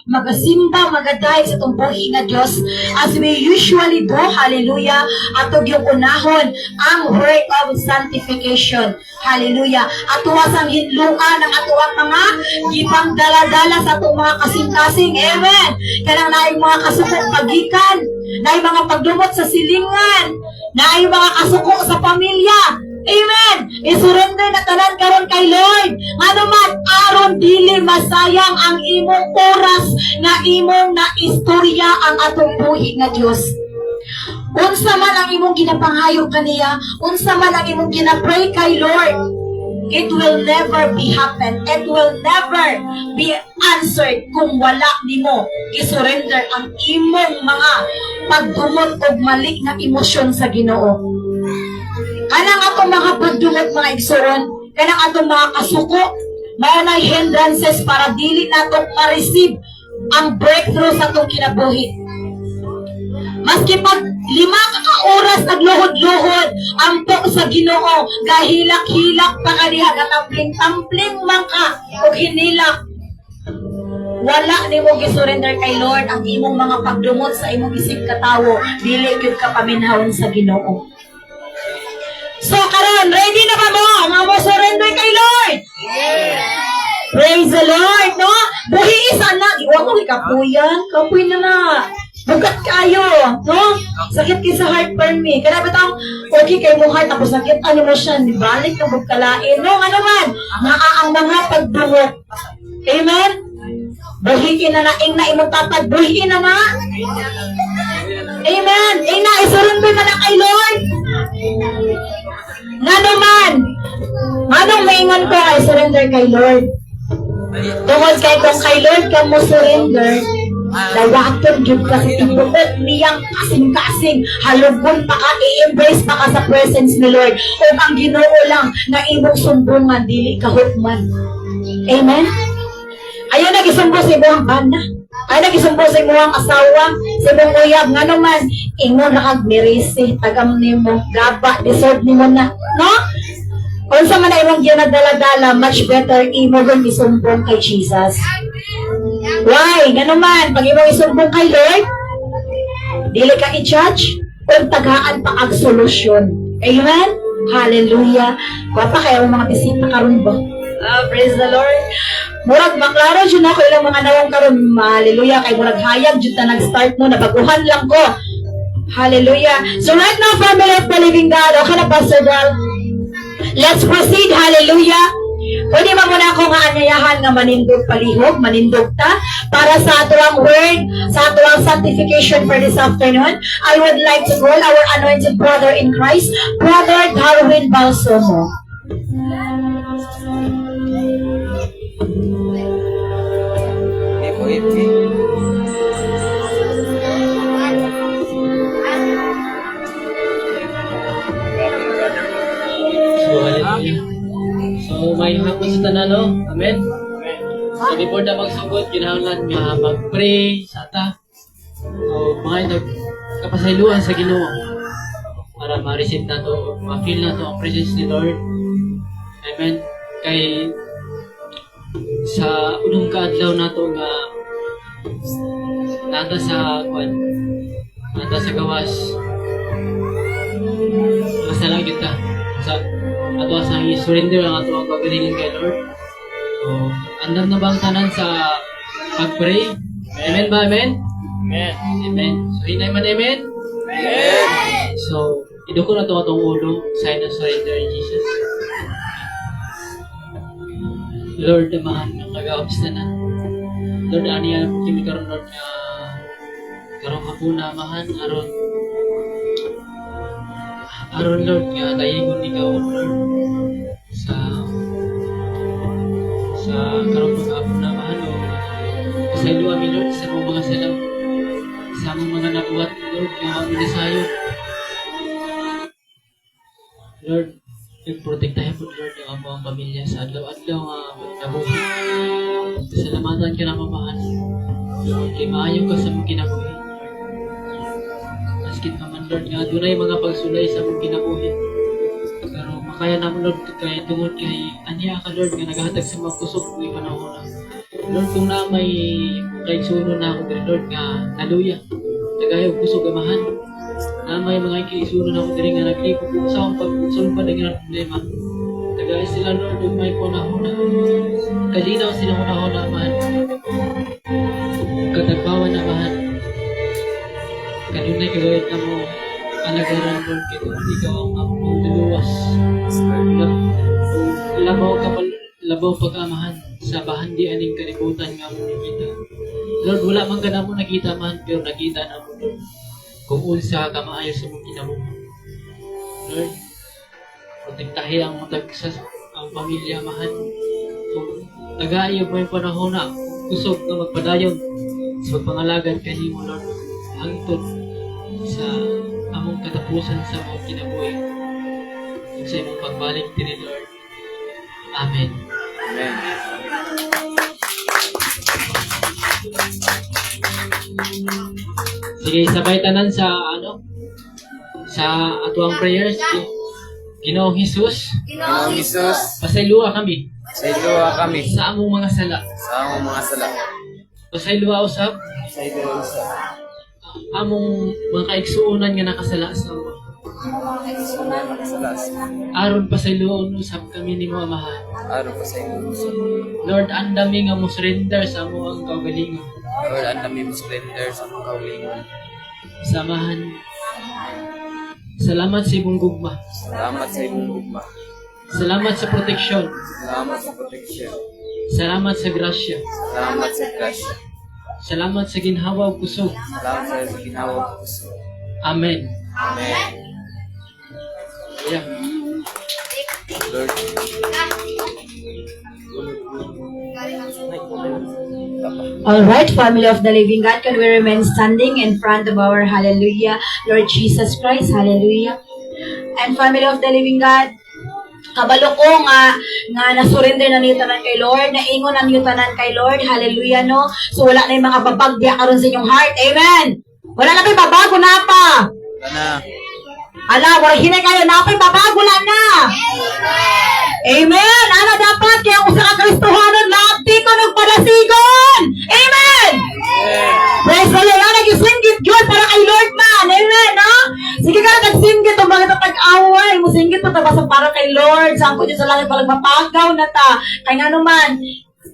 magasimba, magadaig sa itong buhi nga Diyos as we usually do, hallelujah, atog yung unahon ang work of sanctification, hallelujah, atuwa sang hinluan ng atuwang mga gipang dala-dala sa itong mga kasing-kasing, amen, kanang naay mga kasuko pagikan, naay mga pagdumot sa silingan, naay mga kasuko sa pamilya, amen. I-surrender na tanan karon kay Lord. Nga naman, aron dili masayang ang imong oras na imong naistorya ang atong buhi nga Dios. Unsa man ang imong ginapanghayo kaniya, unsa man ang imong ginapray kay Lord, it will never be happen. It will never be answered kung wala nimo i-surrender ang imong mga pagdumot og mali nga emosyon sa Ginoo. Kanang atong mga pagdungot mga igsoon, kanang atong mga kasuko, may hindrances para dili natong ma-receive ang breakthrough sa atong kinabuhi. Maski pag 5 ka oras nagluhod-luhod ang to sa Ginoo, gahilak-hilak pa kaniha, gatampling-tampling man ka o hinilak, wala nimo gisurrender kay Lord ang imong mga pagdumot sa imong isip katawo, dili gyud ka paminhawon sa Ginoo. So karon, ready na ba mo? Nga mo surrender kay Lord? Yes! Praise the Lord, no? Buhi isa na. Iwan mo ikapuyan. Kapuy na na. Bugat kayo, no? Sakit kayo sa heartburn me. Kaya ba taong okay kayo mo heart, tapos sakit ano mo siya, balik na bugkalain. No, ano man? Ang mga pagdungot. Amen? Buhiin na na, ing na imong tatag. Buhiin na na. Amen? Ing na, isurrender na na kay Lord. Nga naman, anong maingon ko ay surrender kay Lord? Tungkol kay Lord ka mo surrender, dawaton yun ka sa tibuot niyang kasing-kasing, halugon pa ka, i-embrace pa ka sa presence ni Lord, o ang Ginoo lang na imong sumbungan, dili ka hukman. Amen? Ayaw nagisumbo sa ibang bana. Ayaw nagisumbo sa ibang asawa, sa ibang uyab, nga naman, ingon na kagmirisi, tagam ni mo, gaba, deserve ni mo na. No? Kung sa man na imong ginadala-dala, much better imo rin isumbong kay Jesus. Why? Nga naman, pag imong isumbong kay Lord, dili ka i-judge, kung tagaan pa ang solusyon. Amen? Hallelujah. Wapa kayo mga bisita karon ba? Praise the Lord. Murag maklaro dyan ako ilang mga nawang karon. Hallelujah. Kay murag hayag dyan na nag-start mo. Nabaguhan lang ko. Hallelujah. So right now, family of the living God, okay na Pastor Dal? Let's proceed. Hallelujah. Pwede ba muna ako nga anyayahan nga manindog palihog, manindog ta, para sa atuang word, sa atuang sanctification for this afternoon. I would like to call our anointed brother in Christ, Brother Darwin Balsomo. So, may hapon sa tanan, no? Amen? So, before na magsugod, kinahanglan mag-pray sa ata. So, mga kapasayloan sa Ginoo para ma-receive na to, ma-feel na to ang presence ni Lord. Amen? Kay sa unang kaadlaw na to nga nata sa gawas masalang kita sa ato sa i-surrender ang ato ang pagpilingin kay Lord. So, andam na bang tanan sa pag-pray? Amen ba? Amen? Amen. Amen. So, hinay man amen? Amen. So, iduko na ito atong ulo, sign of surrender in Jesus. Lord, amahan ng nag-aops na na. Lord, ani yan, kimi karon Lord, nga karong hapuna, amahan, aron Lord, nga dayigon ikaw, Lord, sa karong mag-hapuna, amahan, o kasaylo kami, Lord, sa mga salam, sa mga nabuhat, Lord, nga kami nasayo. Lord, nagprotektahin po, Lord, ang among pamilya sa adlaw-adlaw nga nabuhi. Salamatan ka na mamahan. Lord, kay maayo ka sa mong kinabuhi. Maskit ka man, Lord, nga dunay mga pagsulay sa mong kinabuhi. Pero makaya naman, Lord, kay tungod kay aniya ka, Lord, nga naghatag sa mga kusog ng panahon. Lord, kung na may kaigsuno na ako diri, Lord, nga naluya. Nagayog kusog amahan. Na may mga kaigsuno na ako diri nga naglipot ko sa akong pagsulpad ng problema. Nagayog sila, Lord, yung may punahuna. Kalinaw sila punahuna, amahan. Katagbawan, amahan. Kanunay kagawin na mo alagaran, Lord, kito ikaw ang among duluwas. Labaw pag-amahan sa bahandi aning kalibutan nga mo nakita. Lord, wala man ka na mo nakita man, pero nakita na mo, Lord. Kung unsa ka maayos sa mong kinabuhi. Lord, protektahi ang matag sa ang pamilya, amahan. Kung tagaayog mo yung panahon na kusog na magpadayon sa pagpangalagad kanimo, Lord, hangtod sa among katapusan sa mga kinabuhi. Kung sa imong pagbalik din, Lord. Amen. Amen. Sige, sabay tanan sa sa atuang prayers. Ginoong Hesus, Ginoong Hesus, pasayloa kami sa iluwa kami sa among mga sala. sa among mga sala. Pasayloa usab Sa iluwa sa among mga kaigsuonan nga nakasala sa ama. salas. Aron pasayloon usab kami nimo, amahan. Araw pa sa iluwa sa Lord, andami nga mo surrender sa amo ang kaugalingon. Lord, ang dami mo surrender sa mga kaulingon. Samahan. Salamat sa imong gugma. Salamat sa imong gugma. Salamat sa proteksyon. Salamat sa proteksyon. Salamat sa grasya. Salamat sa grasya. Salamat sa ginhawa ug kusog. Salamat sa ginawa ko gusto. Amen. Amen. Yeah. Lord, Alright, family of the living God, can we remain standing in front of our hallelujah, Lord Jesus Christ, hallelujah. And family of the living God, kabalo ko nga nasurrender na niyo tanan kay Lord, naingon na niyo tanan kay Lord, hallelujah, no? So wala na yung mga babagya karon sa inyong heart, amen. Wala na kayo babago na pa. sana. Ala, wala hinay kayo na pa babago na na. Amen. Ano dapat kaya kung sa Kristohanon lati ko nagpadasigon. Amen. Praise the Lord. Nag-singgit yun para kay Lord man. Amen, no? Sige ka, nag-singgit o bakit pag-away. Musinggit pa tabasa para kay Lord. Saan ko dyan sa langit palang mapagaw na ta. Kaya nga naman,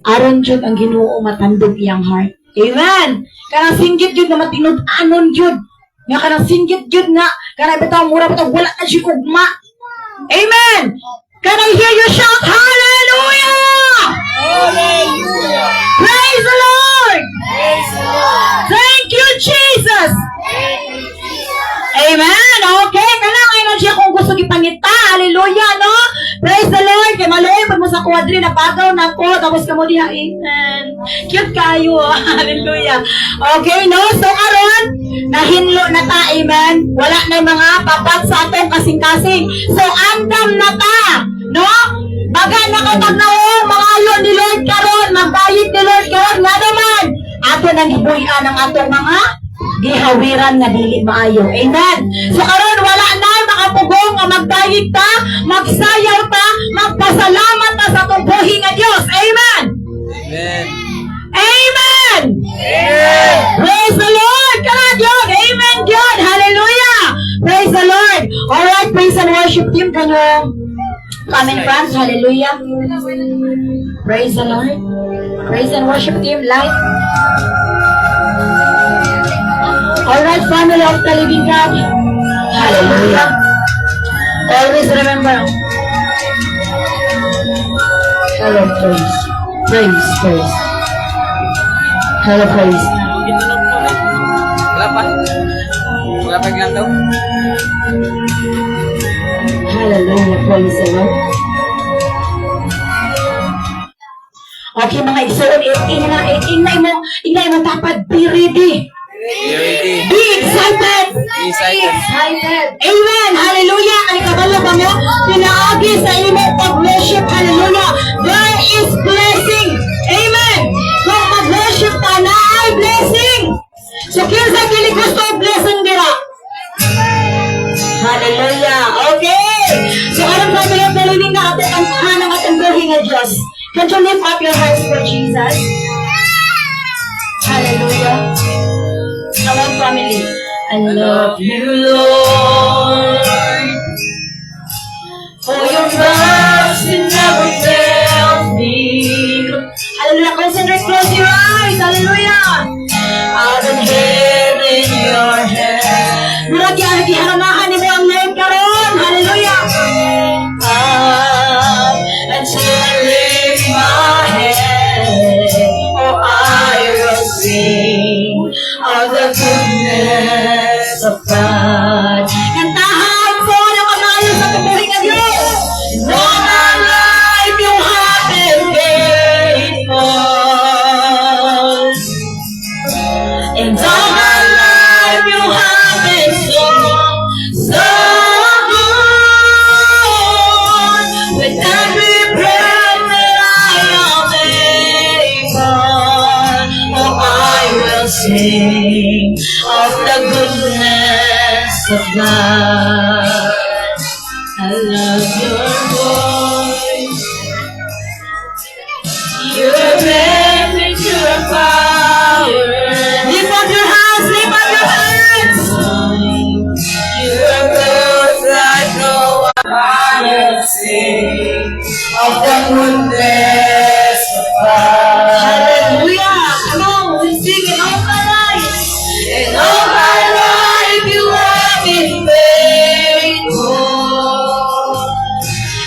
aron dyan ang Ginoo matandog iyang heart. Amen. Kanang singgit yun na matinud-anon yun. Nga kanang singgit yun nga. Kanang bitaw mura bitaw wala na siya ugma. Amen. Can I hear you shout hallelujah? Hallelujah! Praise the Lord. Praise the Lord! Thank you, Jesus. Amen. Okay, kailangan na siya kung gusto ipangita. Hallelujah, no? Praise the Lord. Kaya maluin pag mo sa kwadri, napagaw na po. Tapos ka mo diha, amen. Cute kayo. Hallelujah. Okay, no? So, karon nahinlo na ta, amen. Wala na yung mga papat sa atong kasing-kasing. So, andam na ta. No? Baga nakatagnaong mga ayon ni Lord karon, magbayit ni Lord karon, nga naman. Ato nang hibuyan ang atong mga gihawiran nga dili maayo. Amen. So karon wala na makapugong nga magbayit ta, magsayaw ta, magpasalamat ta sa atong buhi nga Dios. Amen. Amen. Amen. Amen. Praise the Lord. Kana Dios. Amen God. Hallelujah. Praise the Lord. All right, praise and worship team kanyo. Coming fans, hallelujah. Praise the Lord. Praise and worship team live. Alright, family of the living God. Hallelujah. Always remember. Hello, praise. Praise, praise. Hello, praise. Wala pa. Wala pa lang daw. Hallelujah, praise the Lord. Okay, mga igsoon, ingay mo dapat be ready. Be ready. Be excited. Be excited. Amen. Hallelujah. Ay kabalo ba mo? Pinaagi sa imo pag-worship. Hallelujah. There is blessing. Amen. Kung mag-worship ka na ay blessing. So, kinsa kini gusto blessing dira? Hallelujah. Okay. So, anong family of the living na ating ang buhay ng ating buhay nga Diyos? Can you lift up your hands for Jesus? Hallelujah. Come on, family. I love you, Lord, for your mercy never fails me. Hallelujah. Concentrate, close your eyes. Hallelujah. I've been held in your hands. Murag yan, giharanahan ni mo ang Lord karon. Hallelujah. Until I lift my head, oh, I will sing of the goodness of God. Kantahan po na kamayo sa kabuhing ng Diyos. In all my life, you have been faithful. In all my life, you have been so, so good. With every breath that I am able, oh, I will sing of the goodness of God. I love your voice. Your message, your power. Lift up your hands, lift up your hands. You're good like no one. I will sing of the goodness of God. Hallelujah. Come on, we sing it all my life. In all my life, you have been faithful.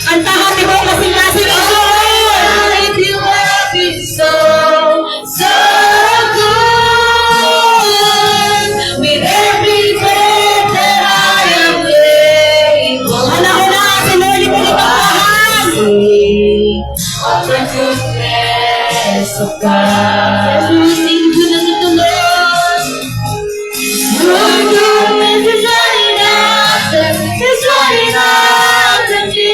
Kantahan ni mo kasing-kasing ang Lord. You have been so, so good. With every breath that I am able, Hana-hana, si Lord, ito ni kantahan. of the goodness of God. Sing goodness of the Lord. Your goodness is running after me.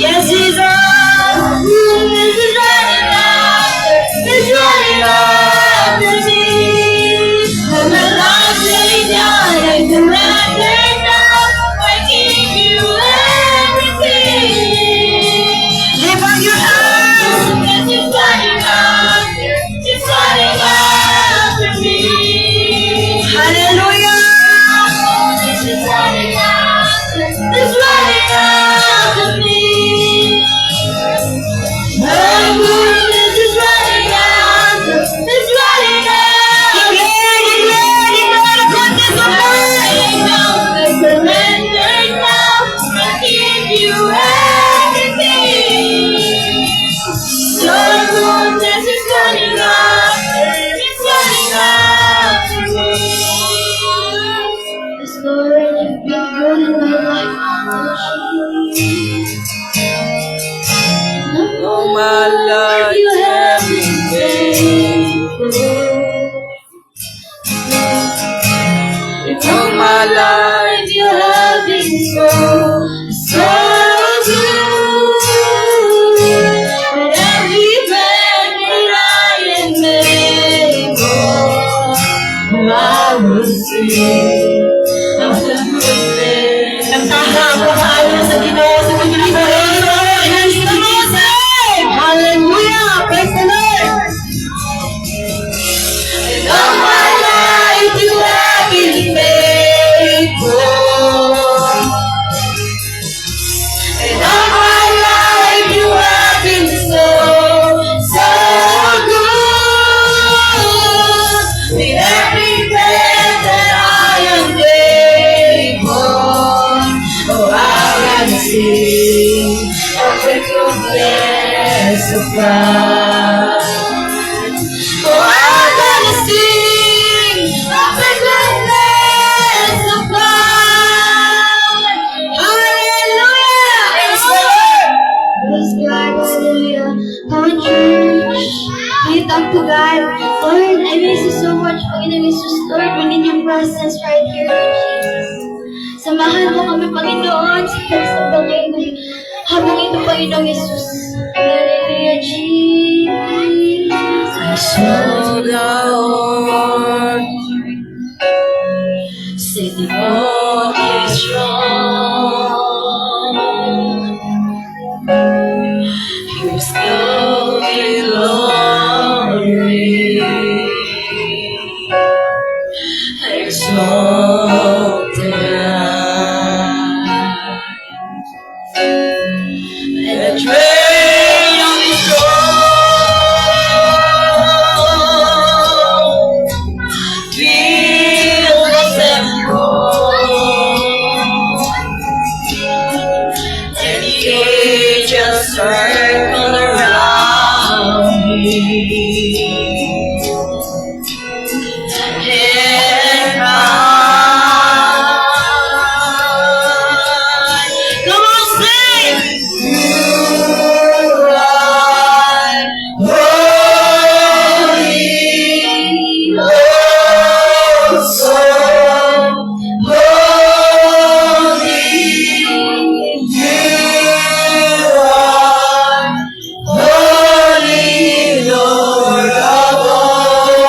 Yes, Jesus. Goodness is running after me. When my life laid down, I surrendered now. I give you everything. Lift up your hands. Goodness is running after me. Hallelujah. Goodness is running after me. My goodness is running after, it's running after. Declare the goodness of God. I surrender now. I give you everything. Your goodness is running after, it's running after me. Yes, Lord, you've been good in my life. All my life You have been all my life You have been so, so good. with every breath that I am able, I will sing of the goodness. Kantahan ko maayon sa Ginoo sa pagkinabuhi. Praise the Lord. Hallelujah. Praise the Lord. In all my life you have been faithful. In all my life you have been so, so good. With every breath that I am able, oh, I can sing of the goodness of God. Oh, I'm gonna sing of the goodness of God. Hallelujah! Praise the Lord. Praise God. Hallelujah. Come on, church. Can you talk to God? Lord, I miss you so much. Panginoon Jesus, Lord, we need your presence right here, Lord Jesus. Samahan mo kami, Panginoon, sa pagsambang ngayon. Habang ito, Panginoong Jesus. Hallelujah, Jesus. Slow down. Say the God is strong. His glory, glory. The train on his road, feel the tempo, and the angels circle around me. And cry. Come on, sing! You are holy, oh so holy. You are holy, Lord of all.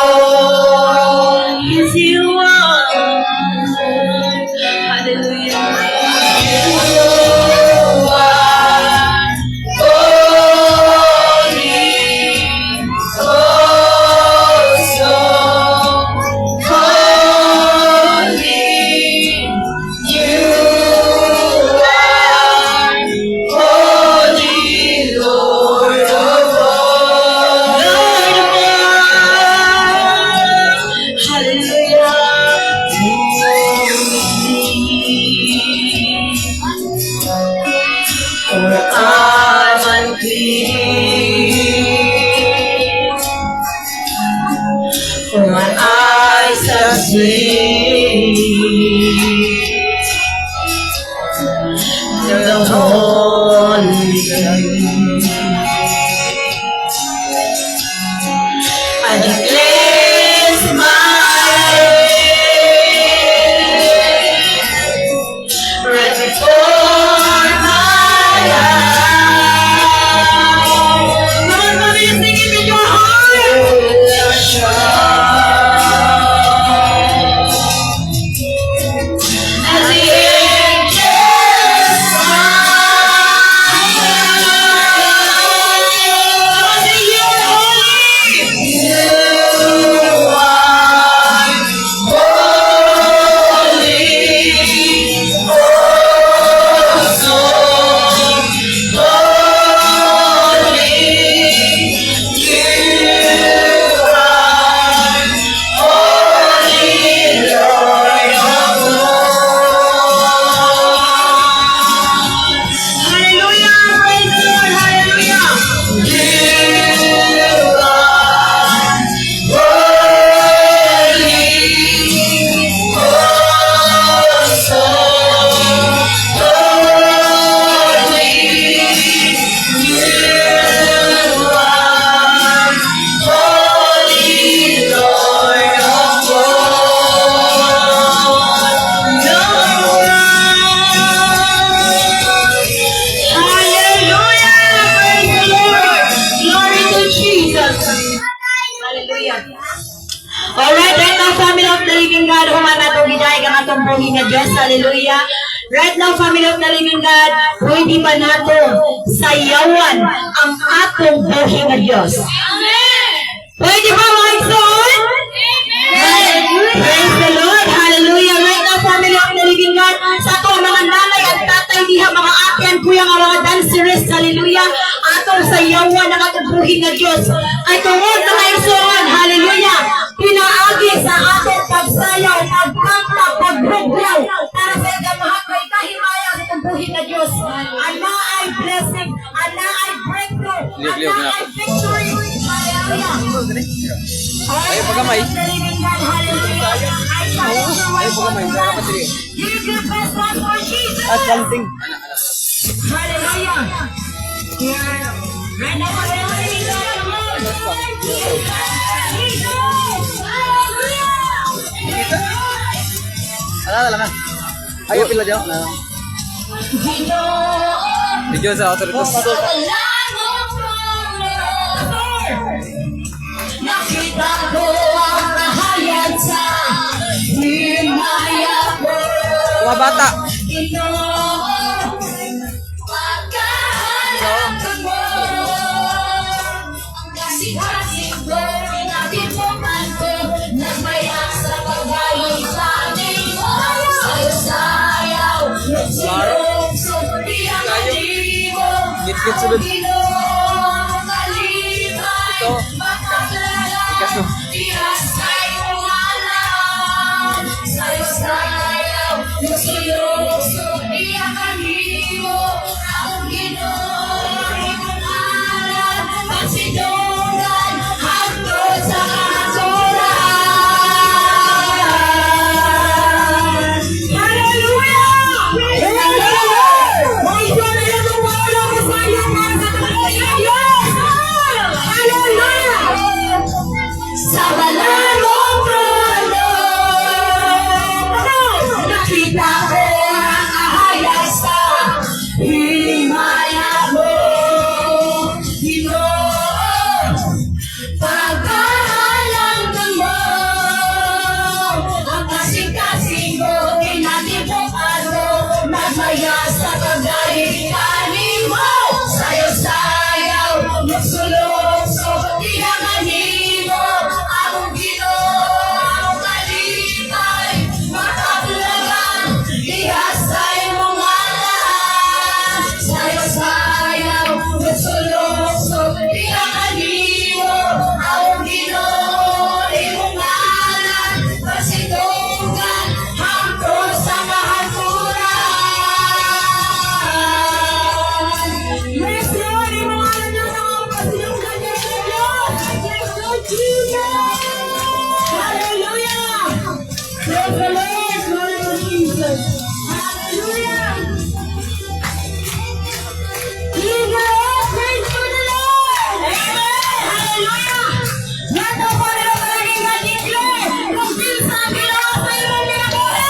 Yes, you are. Hallelujah. You are holy, oh so holy. You are holy, Lord of all. Lord of all. Hallelujah. For I'm unclean, for my eyes have seen the Holy King. I declare my right before my eyes. Come on, mommy, sing it with your heart. As the angels Alright, right now, family of the living God, humana itong giday kang atong buhi nga Diyos, hallelujah. Right now, family of the living God, pwede ba nato sayawan ang atong buhi nga Diyos? Pwede ba mga igsoon? Praise the Lord, hallelujah. Right now, family of the living God, sa ato mga nanay at tatay diha, mga ate and kuya nga mga dancerers, hallelujah. Atong sayawan ang atong buhi nga Diyos. Ay tungod na mga igsoon, hallelujah. Pinaagi sa atong pagsayaw, pagkanta, pagbuglaw, para sa ikamahat may kahimaya sa itong buhi na Diyos. Ala ay blessing, ala ay breakthrough, ala ay victory. Hallelujah. Ay, pagamay. Hallelujah. Ay, pagamay. Give your best one for Jesus. At something. Hallelujah. Right now, hallelujah. Ala lang. Ayo pila daw na. Video sa authorities. Nakita ko ang kahayag sa himaya ko. Mga bata. Pagkahanap mo ang kasing-kasing ko, pinatipuman ko, nagmayak sa pagbayong langit. Skit sunod. Ito. Ikas no. Sa balarong trono, nakita ko ang ahayag sa himaya mo, Ginoo. Pagkahalang mo, ang kasing-kasing mo, kinatibukan mo, nagmaya sa kagaling mo, sayo-sayaw, magsulokso, tinanganin mo, akong Ginoo, akong kalipay, makatulagan, ihasay mo ngalan, sayo-sayaw, magsulokso, tinanganin mo, akong Ginoo, imong ngalan, pasitugan, hangtod sa kahanturan. Yes, Lord, imong ngalan niya sa mga pasitugan niya sa Diyos. Yes, Lord Jesus. Hallelujah. Praise the Lord. Glory to Jesus. Hallelujah. Jesus, praise to the Lord. Amen. Hallelujah. Nato po rin ang magiging mag-declare kung sino sa ginawa sa iyong minabuhi.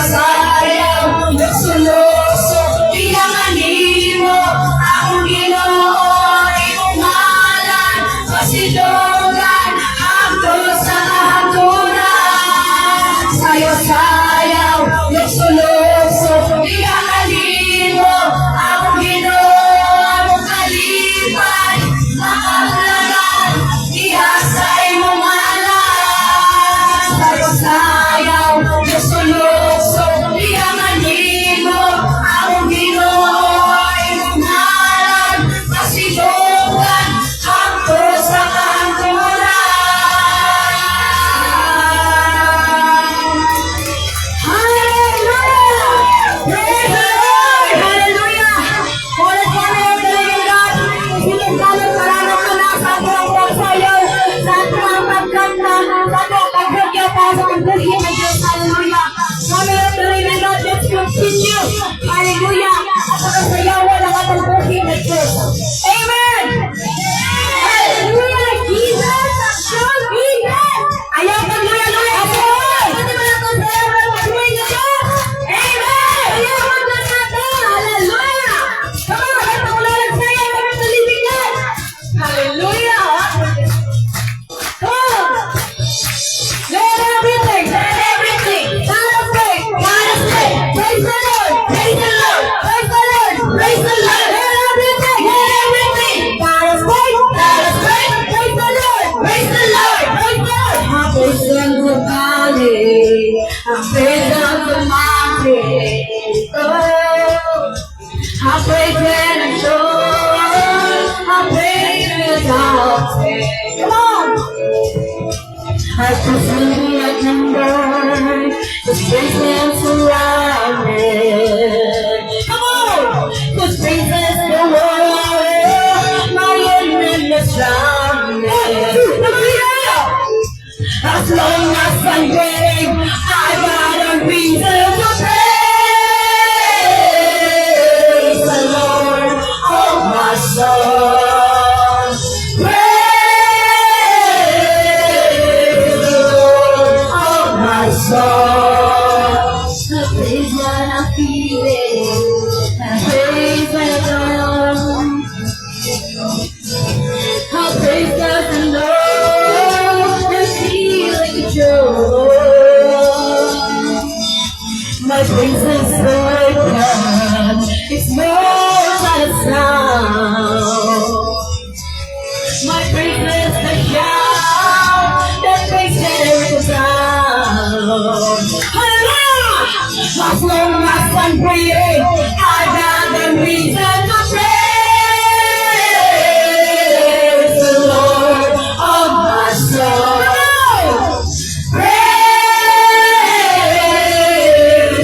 Sayaw, nagsuloso, pinanganin mo, akong Ginoo, imong ngalan, pasilugan, hangtod sa kahanturan. Sayaw, nagsuloso, pinanganin mo, akong Ginoo, akong kalipay, makatulagan, ihasay mo ngalan. Sayaw, nagsuloso, pinanganin mo, akong Ginoo, imong ngalan, pasilugan, hangtod sa kahanturan. Hallelujah! Praise the Lord! Hallelujah! Ulit po na yung kalinggan. Sinigdalang paranak ka na sa ating pagsayaw, sa ating pagkanta, sa ating pagbugya pa sa pagbuhin ng Diyos. Hallelujah! Kami ang kalinggan. Let's continue. Hallelujah! At pagkasayawan ang ating buhin ng Diyos. Amen! Hallelujah! Jesus! Jesus! Ayaw kang luya-luya ako! Pwede mo lang kung sayaw ng pagbuhin ng Diyos! Amen! Ayaw kang natin! Hallelujah! Come on! Ayaw kang sayaw ng kalibingan! Hallelujah! Come on! Let everything! Let everything! God is great! God is great! Praise the Lord! Praise the Lord! Praise the Lord! Praise the Lord! Let everything! Let everything! God is great! God is great! Praise the Lord! Praise the Lord! Praise the Lord! Praise the valley. Praise the mountain. Oh, I praise when I'm sure. I praise when it's mountain. Come on! I can see a timber, the spaces around me. Come on! The spaces the world, my enemies drown me. As long as I'm breathing, I got a reason to praise the Lord. Oh my As long as I'm breathing, I got the reason to praise the Lord of my soul. Praise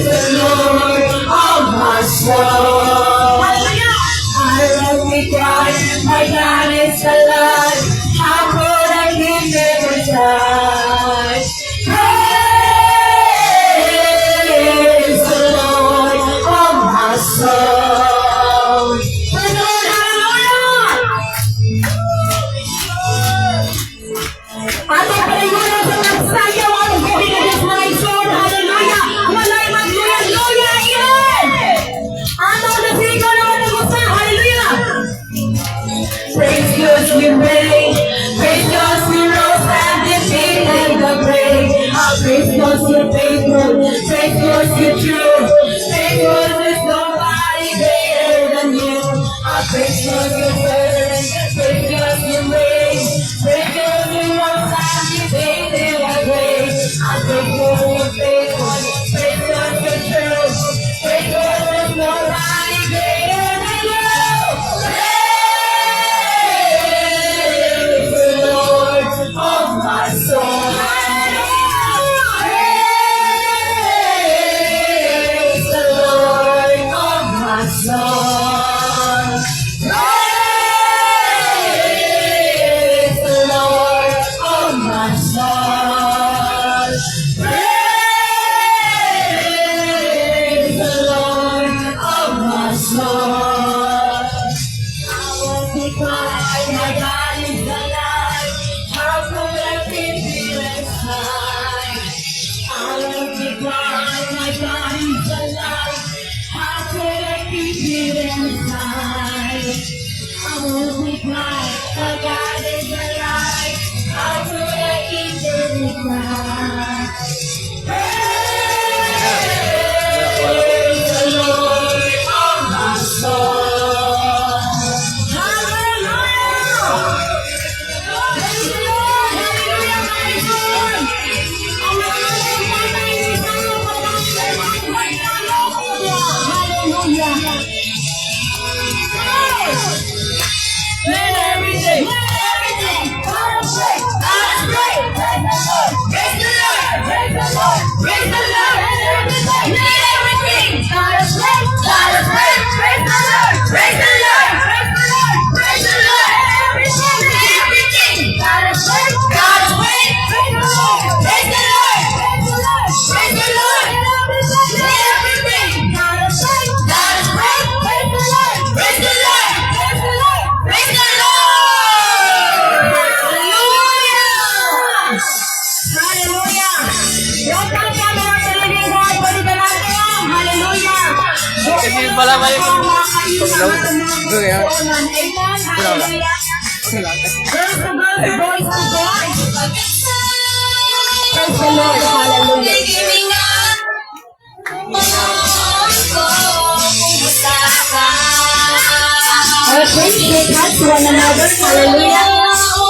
the Lord of my soul. I love me God, my God is alive. How could I give him a try? Praise the Lord of my soul. Praise the Lord, hallelujah! Ating paliguran sa nagsayaw ang buhay na Diyos mga isod, hallelujah! Walay magluya-luya iyan! Ano na sigaw na matagusta, hallelujah! Praise God we reign, praise God we rose and defeated the grave. Praise God we're faithful, praise God we're true, praise God there's nobody greater than you. Praise God we're first, praise God we reign, praise God we rose and defeated the grave. Praise God we're faithful, praise God we're true, praise God there's nobody greater than you. Praise the Lord of my soul. Praise the Lord of my soul. Praise the Lord of my soul. Praise the Lord of my soul. I won't be quiet, my God is alive. How could I keep it inside? I won't be quiet, my God is alive. How could I keep it inside? I won't be quiet, my God is alive. How could I keep it inside? Praise the Lord of my soul. Hallelujah! Praise the Lord! Hallelujah, my soul! Ang hallelujah! Let everything! Let everything! God is great! God is great! Praise the Lord! Praise the Lord! Praise the Lord! Let everything! Let everything! God is great! God is great! Praise the Lord! Praise the Lord! Praise the Lord! Praise the Lord! Let everything! Let everything! God is great! God is great! Praise the Lord! Praise the Lord! Praise the Lord! Praise the Lord! Let everything! God is great! God is great! Praise the Lord! Praise the Lord! Praise the Lord! Praise the Lord! Hallelujah! Hallelujah! Welcome sa mga talagang God. Balikan natin. Hallelujah! Kasi pala kayo. Hallelujah! Girls to girls, boys to boys. Praise the Lord. Hallelujah! Praise shake hands to one another. Hallelujah!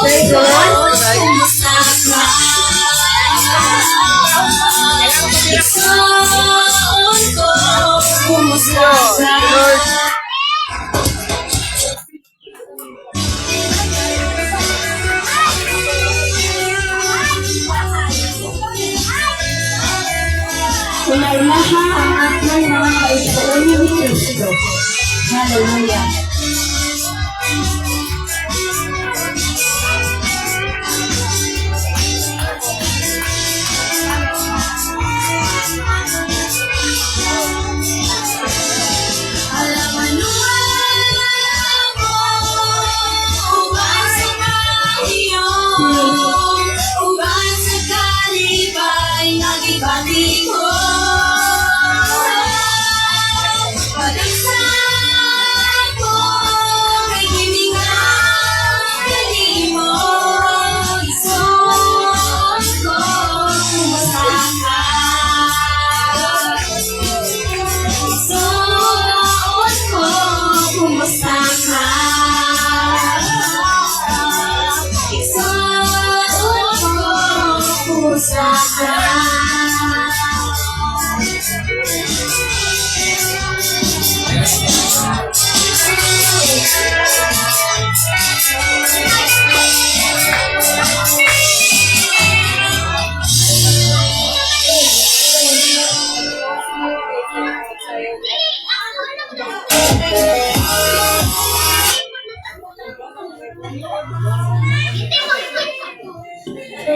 Praise the Lord. Lord. Sumainaha ang aking mga kaisuon ni Kristo. Hallelujah.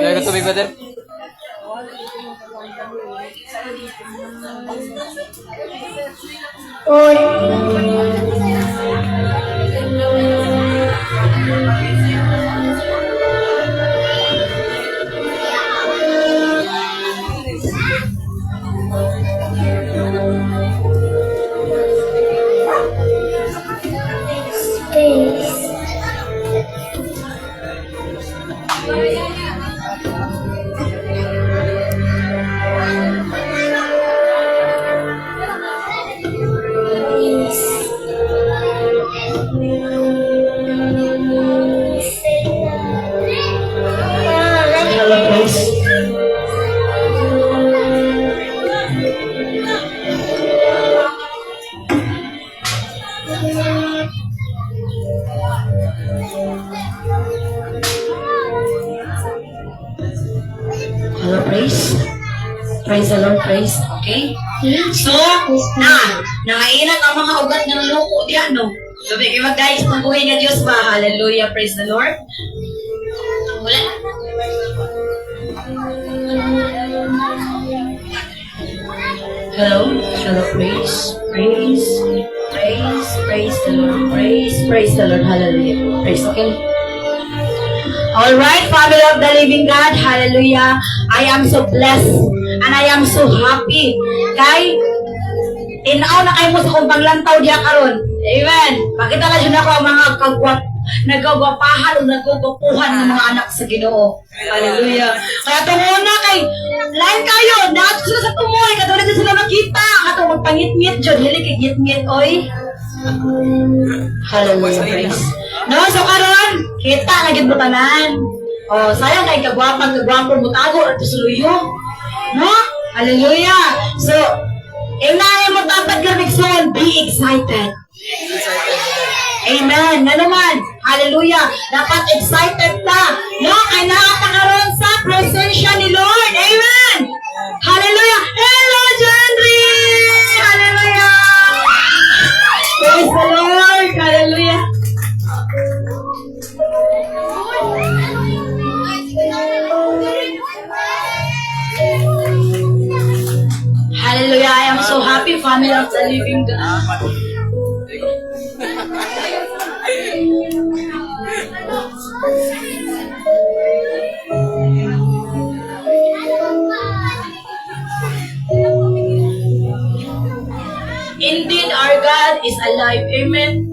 Kaya tubig ba din? Hello, praise. Hello, praise. Praise the Lord, praise. Okay? So, nangainat ang mga ugat ng loko diyan, no? Sabi kayo guys, pagbuhay nga Diyos ba? Hallelujah, praise the Lord. Wala. Hello, hello, praise, praise, praise, praise the Lord, praise the Lord, hallelujah, praise, okay? Alright, family of the living God, hallelujah, I am so blessed, and I am so happy, kay, inaw na kayo mo sa kong paglantaw diya karon. Amen. Makita na dyan ako ang mga nagagwapahan o nagagwapuhan ng mga anak sa Ginoo. Hallelujah. Kaya tunguna kay, lain kayo, nato sila sa tumoy, katulad din sila makita, katulad magpangit-ngit dyan, hili kay ngit-ngit, oy. Hallelujah, praise. No, so karon, kita na gid butanan. Oh, sayang kay kagwapang mutago at suluyo. No? Hallelujah. So, inaay mo dapat gramikson, be excited. Amen. Na naman. Hallelujah. Dapat excited ta. No? Ay nakakaroon sa presensya ni Lord. Amen. Hallelujah. Hello, Jandri! Hallelujah. Praise the Lord. Hallelujah. Hallelujah. I am so happy, family of the living God. Indeed, our God is alive. Amen.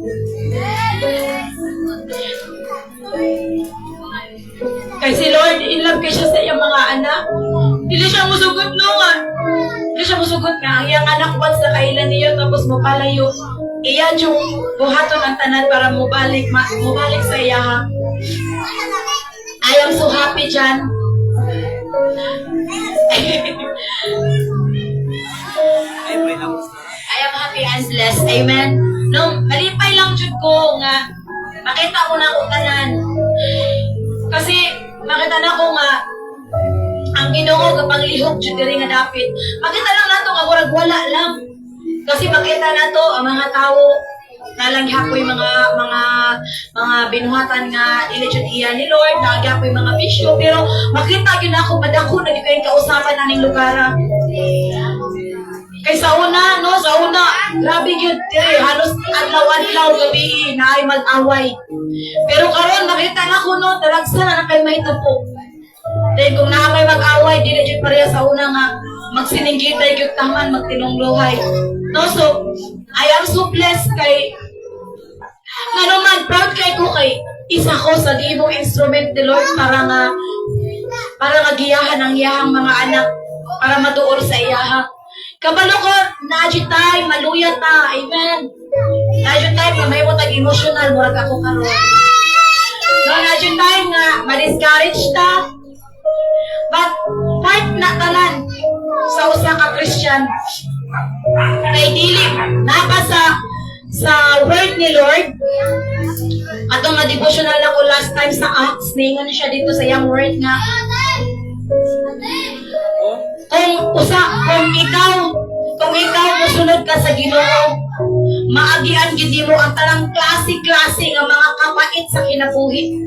Kasi Lord, in love kayo siya sa iyang mga anak. Hindi siya musugot noon. Hindi siya musugot nga. Ang iyang anak once na kailan niyo tapos mapalayo. Iyan yung buhaton ang tanan para mubalik sa iya. I am so happy dyan. I am happy and blessed. Amen. No, malipay lang jud ko nga makita ko na ako tanan. Kasi makita na ko nga ang Ginoo kapag lihok jud diri nga dapit. Makita lang nato nga murag wala lang. Kasi makita nato ang mga tao nalang hapoy mga binuhatan nga dili jud iya ni Lord, nagyapoy mga bisyo, pero makita gyud ako madako na gyud kayong kausapan aning lugar. Kay sa una, grabe gyud diri halos adlaw-adlaw gabi na ay mag-away. Pero karon nakita na ko no, talagsa na kay mahitabo. Dahil kung na may mag-away, dili jud pareha sa una nga magsininggitay gyud taman magtinungluhay. No, so I am so blessed kay nga naman, proud kay ko kay isa ko sa gibong instrument ni Lord para nga giyahan ang iyahang mga anak para matuor sa iyaha. Kabalo ko, naajitay, maluya ta, amen. Naajitay, pamahiwot ang emotional, murag ako karon. No, naajitay nga, ma-discourage ta. But, part na tanan sa usa ka Christian. Kay dili, napa sa word ni Lord. Atong ma-devotional na ko last time sa Acts, ningon siya dito sa yung word nga. Kung ikaw musunod ka sa Ginoo, maagian gid mo ang talang klase nga mga kapait sa kinabuhi.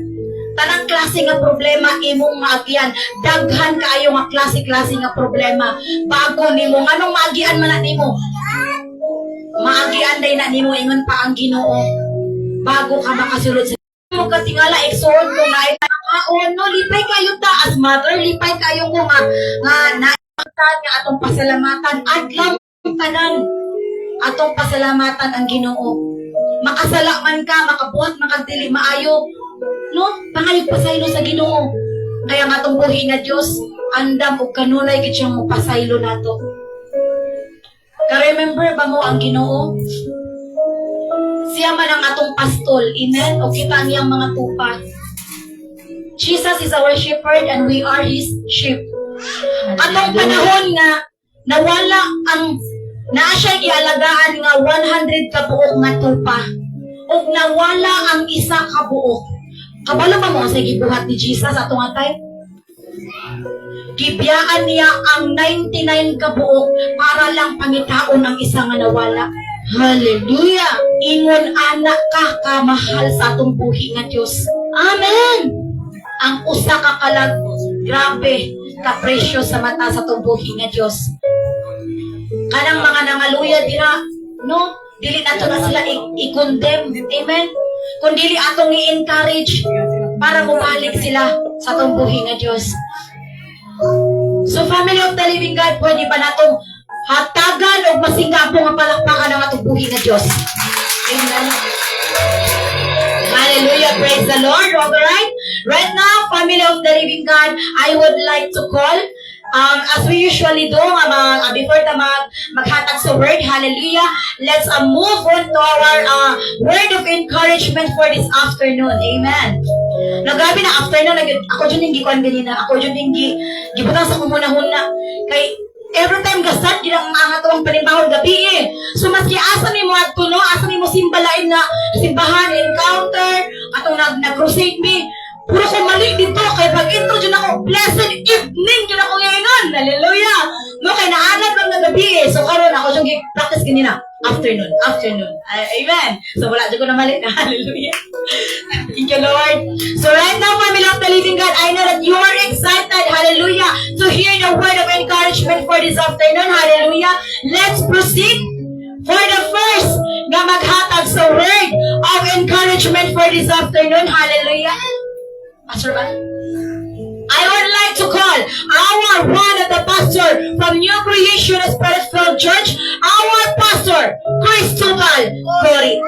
Tanang klase nga problema imong maagian. Daghan kaayo nga klase-klase nga problema. Bago nimo nganong maagian man na nimo? Maagian day na nimo ingon pa ang Ginoo. Bago ka makasulod sa mo katingala exhort ko na no lipay kayo ta as mother lipay kayo ko nga nga atong pasalamatan adlaw tanan atong pasalamatan ang Ginoo. Makasala man ka, makabuhat, makagdili maayo, no? Pangayog pasaylo sa Ginoo. Kaya nga atong buhi nga Dios, andam og kanunay gid siyang mopasaylo nato. Ka-remember ba mo ang Ginoo? Siya man ang atong pastol, amen? O kita ang iyang mga tupa. Jesus is our shepherd and we are His sheep. Atong panahon nga nawala ang naa siya gialagaan nga 100 ka buok nga tupa ug nawala ang isa ka buok. Kabalo ba mo sa gibuhat ni Jesus atong atay? Gibiyaan niya ang 99 ka buok para lang pangitaon ang isa nga nawala. Hallelujah! Ingon anak ka kamahal sa atong buhi nga Dios. Amen! Ang usa ka kalag, grabe, kapresyo sa mata sa atong buhi nga Dios. Kanang mga nangaluya dira, no? Dili nato na sila i-condemn. Amen? Kung dili atong i-encourage para bumalik sila sa atong buhi nga Dios. So, family of the living God, pwede ba natong hatagan o masinga po nga palakpakan ng atong buhi nga Dios? Amen? Hallelujah! Praise the Lord! Alright? Right now, family of the living God, I would like to call as we usually do, before maghatag sa word, hallelujah, let's move on to our word of encouragement for this afternoon. Amen. Nagabi na afternoon, ako dyan yung gikuan ganina, ako dyan yung gibutang sa kumuna-huna. Kay every time gasat, ginang mga tuwang panimbahon gabi eh. So maski asa ni mo at tuno, asa ni mo simbalain na simbahan, encounter, atong nag-crusade me, puro ko mali dito, kaya pag intro dyan ako, blessed evening dyan ako ngayon. Hallelujah! No, kaya naalag lang na gabi eh. So, karon ako dyan practice kanina. Afternoon. Amen. So, wala dyan ko na mali na. Hallelujah. Thank you, Lord. So, right now, family of the living God, I know that you are excited, hallelujah, to hear the word of encouragement for this afternoon. Hallelujah. Let's proceed for the first na maghatag sa word of encouragement for this afternoon. Hallelujah. Pastor Van? I would like to call our one of the pastor from New Creation Spirit-Filled Church, our pastor, Cristobal Cory.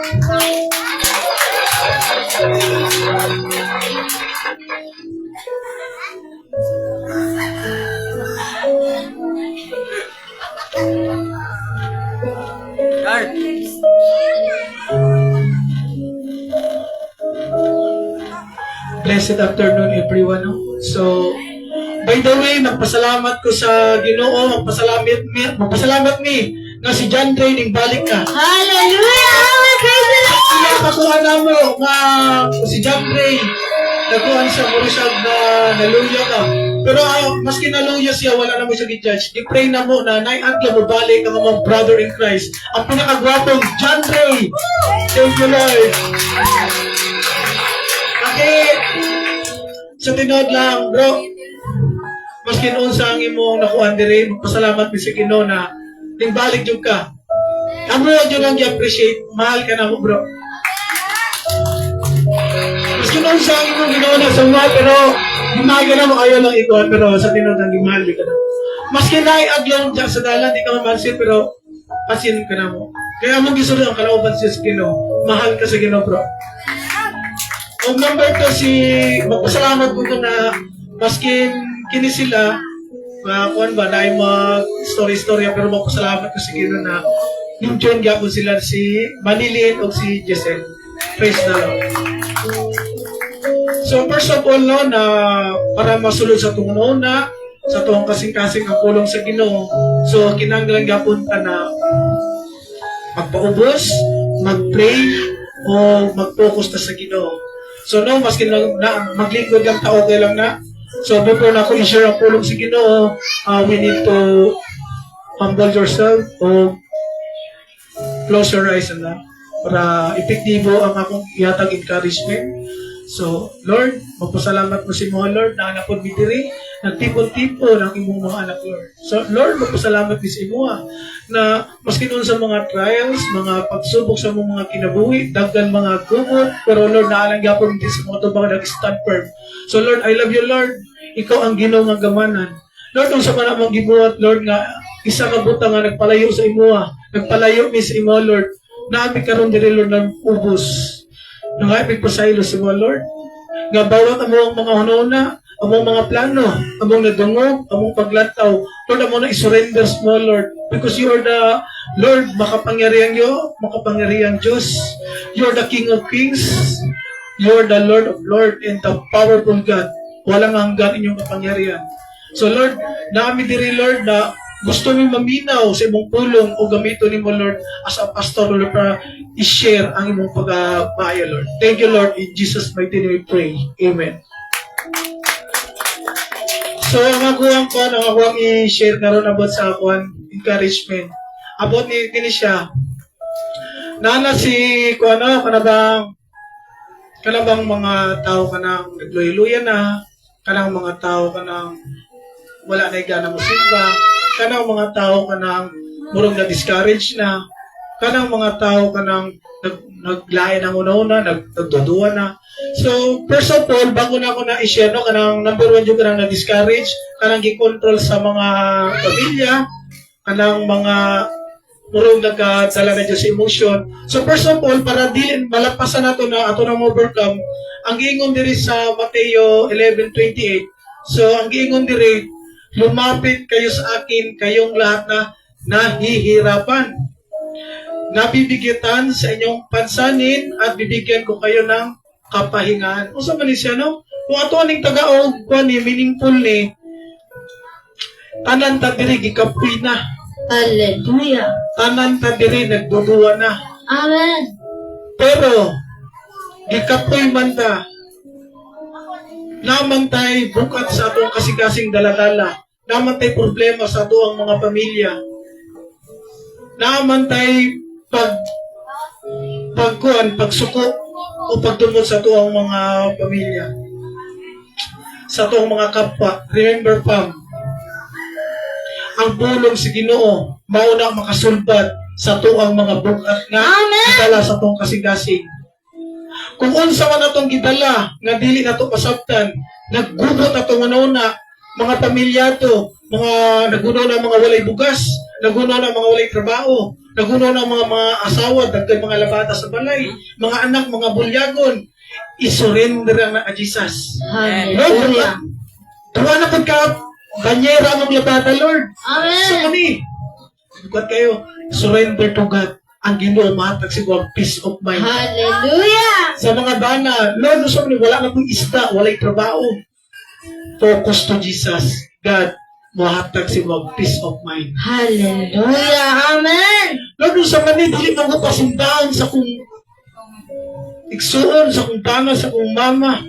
Guard. Blessed afternoon everyone. So, by the way, nagpasalamat ko sa Ginoo, magpasalamat mi nga si John Ray ning balik ka. Hallelujah! Kaya kakuha na mo nga si John Ray nakuha sa Morisag na naluya ka. Pero maski naluya siya, wala na mo siya gi-judge. I-pray na mo na naiadla mo balik ang mga brother in Christ. Ang pinakagwapong John Ray. Thank you, Lord. Okay, sa tinod lang, bro, maski noon sa ang imong nakuhan diri, magpasalamat mi sa Ginoo na tingbalik jud ka. Amo jud lang i-appreciate, mahal ka na mo, bro. Maski noon sa ang imong Ginoo na sa mga, pero gimahal ka na mo, ayaw lang ikaw, pero sa tinod lang gimahal ka na. Maski naiaglaw dyan sa dalan, di ka mamansin, pero pasin ka na mo. Kaya among gisulod ang kalauban sa Ginoo, mahal ka sa Ginoo, bro. Ang number 2 magpasalamat ko na maskin kini sila kuan ba na mag story pero magpasalamat ko sa Ginoo na yung John gyapon sila si Manilin o si Jessel. Praise the Lord. So first of all no na para masulod sa tungon na sa tuwang kasing-kasing ang pulong sa Ginoo. So kinahanglan gyapon ta na magpaubos, mag-pray o mag-focus ta sa Ginoo. So no, maski maglingkod lang tao, okay lang na. So before na ako i-share ang pulong sa Ginoo, we need to humble yourself o close your eyes na para epektibo ang akong ihatag encouragement. So, Lord, magpasalamat mo si mga Lord na anak ko diri, nagtipon-tipo ng imong mga anak, Lord. So, Lord, magpasalamat din sa imo na maski noon sa mga trials, mga pagsubok sa mga kinabuhi, daggan mga gumot, pero Lord, naalang yapon din sa mga tubang nag-stand firm. So, Lord, I love you, Lord. Ikaw ang Ginoo nga gamanan. Lord, kung sa mga mong gibuhat, Lord, nga isa ka buta nga nagpalayo sa imo, nagpalayo mi sa imo, Lord. Naami karon diri, Lord, ng ubos. Nangayapig pasaylo sa mga Lord. Nga bawat among mga hunona, among mga plano, among nadungog, among paglantaw, Lord, among na isurrender mo, Lord. Because you are the Lord, makapangyarihan Diyos. You are the King of Kings. You are the Lord of Lords and the powerful God. Walang hanggan inyong kapangyarihan. So Lord, naami diri, Lord, na gusto mo maminaw sa imong pulong o gamito ni mo, Lord, as a pastor, Lord, para i-share ang imong pag-baya, Lord. Thank you, Lord. In Jesus' mighty name we pray. Amen. So, ang ako i-share karon about sa akuan encouragement. About ni siya. Nana si kanabang mga tao kanang nagluya-luya na, kanang mga tao kanang wala na igana mo simba, kanang mga tao kanang murong na-discourage na, kanang mga tao kanang naglayan ng una-una, nagduduwa na. So, first of all, bago na ako na i-share, no, kanang number one yung kanang na-discourage, kanang gi-control sa mga pamilya, kanang mga murong nagkadala na Diyos emotion. So, first of all, para dili malapasan nato na ato na overcome, ang giingon diri sa Mateo 11:28. So, ang giingon diri, lumapit kayo sa akin, kayong lahat na nahihirapan. Nabibigyan sa inyong pansanin at bibigyan ko kayo ng kapahingahan. O sa Malaysia, no? Kung ato aning tagaog, ni meaningful ni, tanan ta diri gikapoy na. Hallelujah. Tanan ta diri nagduduwa na. Amen. Pero, gikapoy man ta, naman tay bukat sa atong kasigasing daladala, naman tay problema sa atong mga pamilya, naman tay pagsuko o pagtungkol sa atong mga pamilya, sa atong mga kapwa. Remember, fam, ang bulong si Ginoo mao na makasulbad sa tuang mga bukat nga gidala sa atong kasigasing. Kung unsa man atong gidala nga dili nato pasabtan, naggubot atong una mga pamilya to, mga naguno na mga walay bugas, naguno na mga walay trabaho, naguno na mga asawa, dagdag mga labata sa balay, mga anak, mga bulyagon, isurrender na a Jesus. Hallelujah. Tuwa na pagka banyera mong labata, Lord. Amen. So kami, bukat kayo, surrender to God. Ang Ginoo matag siguro peace of mind. Hallelujah. Sa mga bana, Lord, gusto mo wala na pong isda, walay trabaho. Focus to Jesus. God, mahatag si mga peace of mind. Hallelujah. Amen. Lord, gusto man dili mo ko pasindahan sa kong igsuon, sa kong tana, sa kong mama.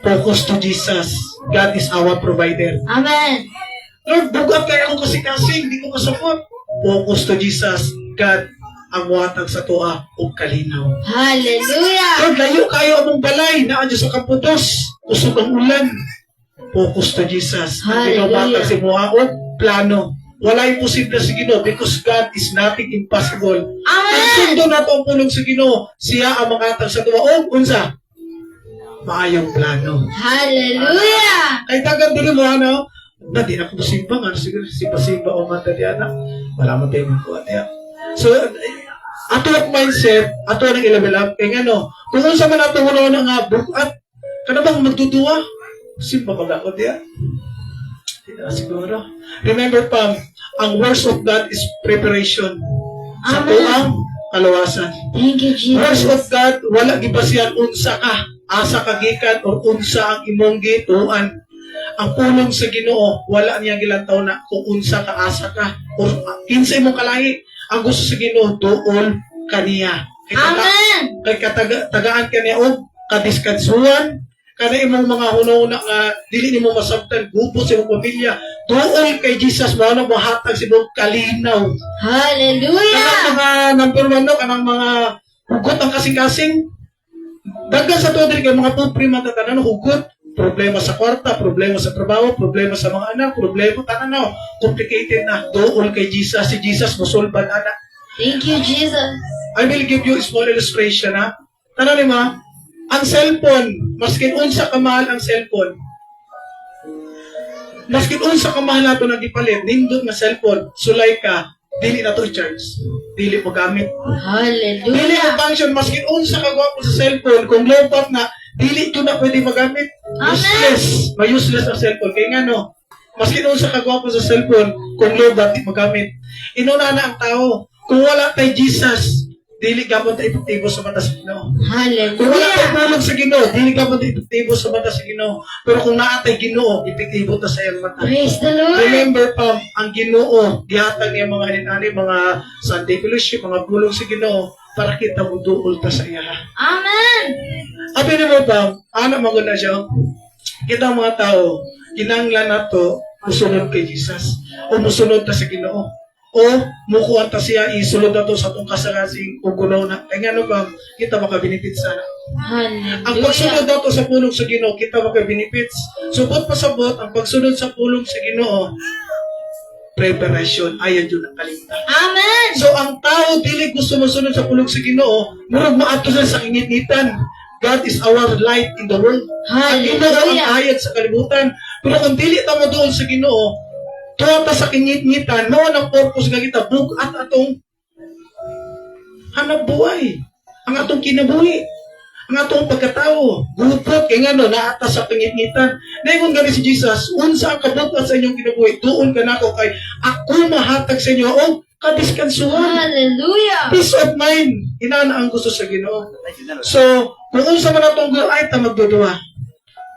Focus to Jesus. God is our provider. Amen. Lord, bugat kayo akong kasi hindi ko kasapot. Focus to Jesus. God, ang watag sa tuwa o kalinaw. Hallelujah. Lord, layo kayo among balay, naan Diyos sa kaputos, usog ang ulan. Focus to Jesus. Ang Hallelujah. ginawatag si Muaot, plano. Wala imposible sa Ginoo because God is nothing impossible. Amen. Ang sundo na ito ang pulong sa Ginoo, siya ang makatag sa tuwa. O, unsa? Maayong plano. Hallelujah. Kay tagan diri mo, ano? Na, di na ko simba nga. Siguro, simba o nga tadi, anak. Wala mo tayo magkuha niya. So, ato ang mindset, ato ang i-level up. Kaya ano, kung sa man ato wala na nga bukat, kana bang magtutuwa? Simba pag ako diya. Hindi na siguro. Remember, Pam, ang words of God is preparation. Sa Amen. tuang kalawasan. Thank you, Words of Jesus. God, wala gibasihan unsa ka, asa kagikan, o unsa ang imong gituan. Ang pulong sa Ginoo, wala niya gilantaw na kung unsa ka, asa ka, o kinsa imong kalahi. Ang gusto sa Ginoo, tuol kaniya. Amen. Kay tagaan kaniya o kadiskansuhan, kana imong mga hunahuna nga dili nimo masabtan, gupo sa imong pamilya. Tuol kay Jesus, mao na mahatag sa imong kalinaw. Hallelujah. Kanang mga number one no, kanang mga hugot ang kasing-kasing, Daghan sa tuwa diri kay mga pobre matatanan hugot, problema sa kwarta, problema sa trabaho, problema sa mga anak, problema tanan complicated na. Dool kay Jesus, si Jesus mosulban ana. Thank you, Jesus. I will give you a small illustration ha. Tanan ni ma, ang cellphone, maskin unsa ka mahal ang cellphone. Maskin unsa ka mahal nato nagipalit, nindot nga cellphone, sulay ka, dili na to i-charge. Dili mo gamit. Dili Hallelujah. ang function, maskin unsa ka gwapo sa cellphone, kung low back na, dili ito na pwede magamit. Useless. May useless ang cellphone. Kaya nga no, maskin unsa ka gwapo sa cellphone, kung low back, di magamit. Inuna na ang tao. Kung wala tay Jesus, dili gabon tayo epektibo sa mata sa Ginoo. Kung wala tayo Hallelujah. tulog sa Ginoo, dili gabon tayo epektibo sa mata sa Ginoo. Pero kung naatay Ginoo, epektibo ta sa iyang mata. Praise the Lord. Remember pa, ang Ginoo, gihatag niya mga hinani, mga Sunday fellowship, mga bulong sa Ginoo, para kita mo duol ta sa iya. Amen. Abi ni mo ba, anak mo na siya, kita ang mga tao, kinanglan na to, musunod kay Jesus. O musunod ta sa Ginoo. O mukuha ta siya, isulod na to sa itong kasarasing ugunaw na. Kaya nga ba, kita makabinipit sana. Ang pagsunod Hallelujah. daw to sa pulong sa Ginoo, kita makabinipits. Subot pasabot, ang pagsunod sa pulong sa Ginoo, preparation, ayan yun ang kalimtan. Amen. So ang tao dili gusto mosunod sa pulong sa Ginoo, murag maato sa ingit-ngitan. God is our light in the world. Ang Ginoo ang Hallelujah. ayat sa kalibutan. Pero kung dili ta mo doon sa Ginoo, tuwa ta sa kingit-ngitan, mao ang purpose nga kita bugat atong hanap buhay. Ang atong kinabuhi. Ang atong pagkatao. Gupot kay ngano naata sa kingit-ngitan. Dayon gani si Jesus, unsa ang kabugat sa inyong kinabuhi? Tuon ka nako kay ako mahatag sa inyo og kadiskansuhan. Hallelujah. Peace of mind. Inana ang gusto sa Ginoo. So, kung unsa man atong ay ta magduduwa.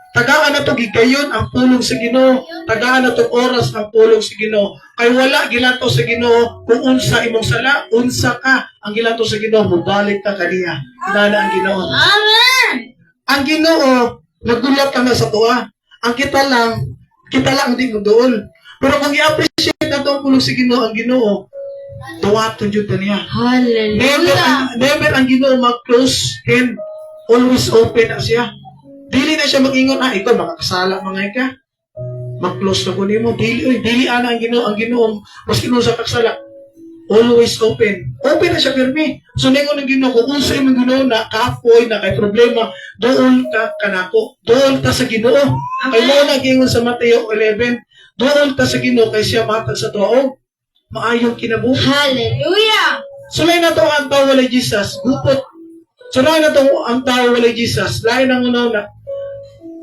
Tagaan na to gigayon ang pulong sa Ginoo. Tagaan na to oras ang pulong sa Ginoo. Kay wala gilato sa Ginoo kung unsa imong sala, unsa ka ang gilato sa Ginoo, mubalik ka kaniya. Inana ang Ginoo. Amen. Ang Ginoo nagulat ka na sa tuwa. Ang kita lang di mo doon. Pero kung i-appreciate na to ang pulong sa Ginoo, ang Ginoo, tuwaton jud niya. Hallelujah. Never ang Ginoo mag-close hand. Always open na siya. Dili na siya mag-ingon, ikaw makakasala mga ka. Mag-close na ko nimo. Dili ana ang Ginoo, maski no sa kaksala. Always open. Open na siya pirmi. So ningon ang Ginoo, kung unsa imong Ginoo na kapoy na kay problema, doon ka kanako. Doon ta sa Ginoo. Kay mo na gingon sa Mateo 11, doon ta sa Ginoo kay siya matag sa tuo. Maayong kinabuhi. Hallelujah. Sulay na to ang tao walay Jesus. Gupot. Sulay na to ang tao walay Jesus. Lain ang unaw na.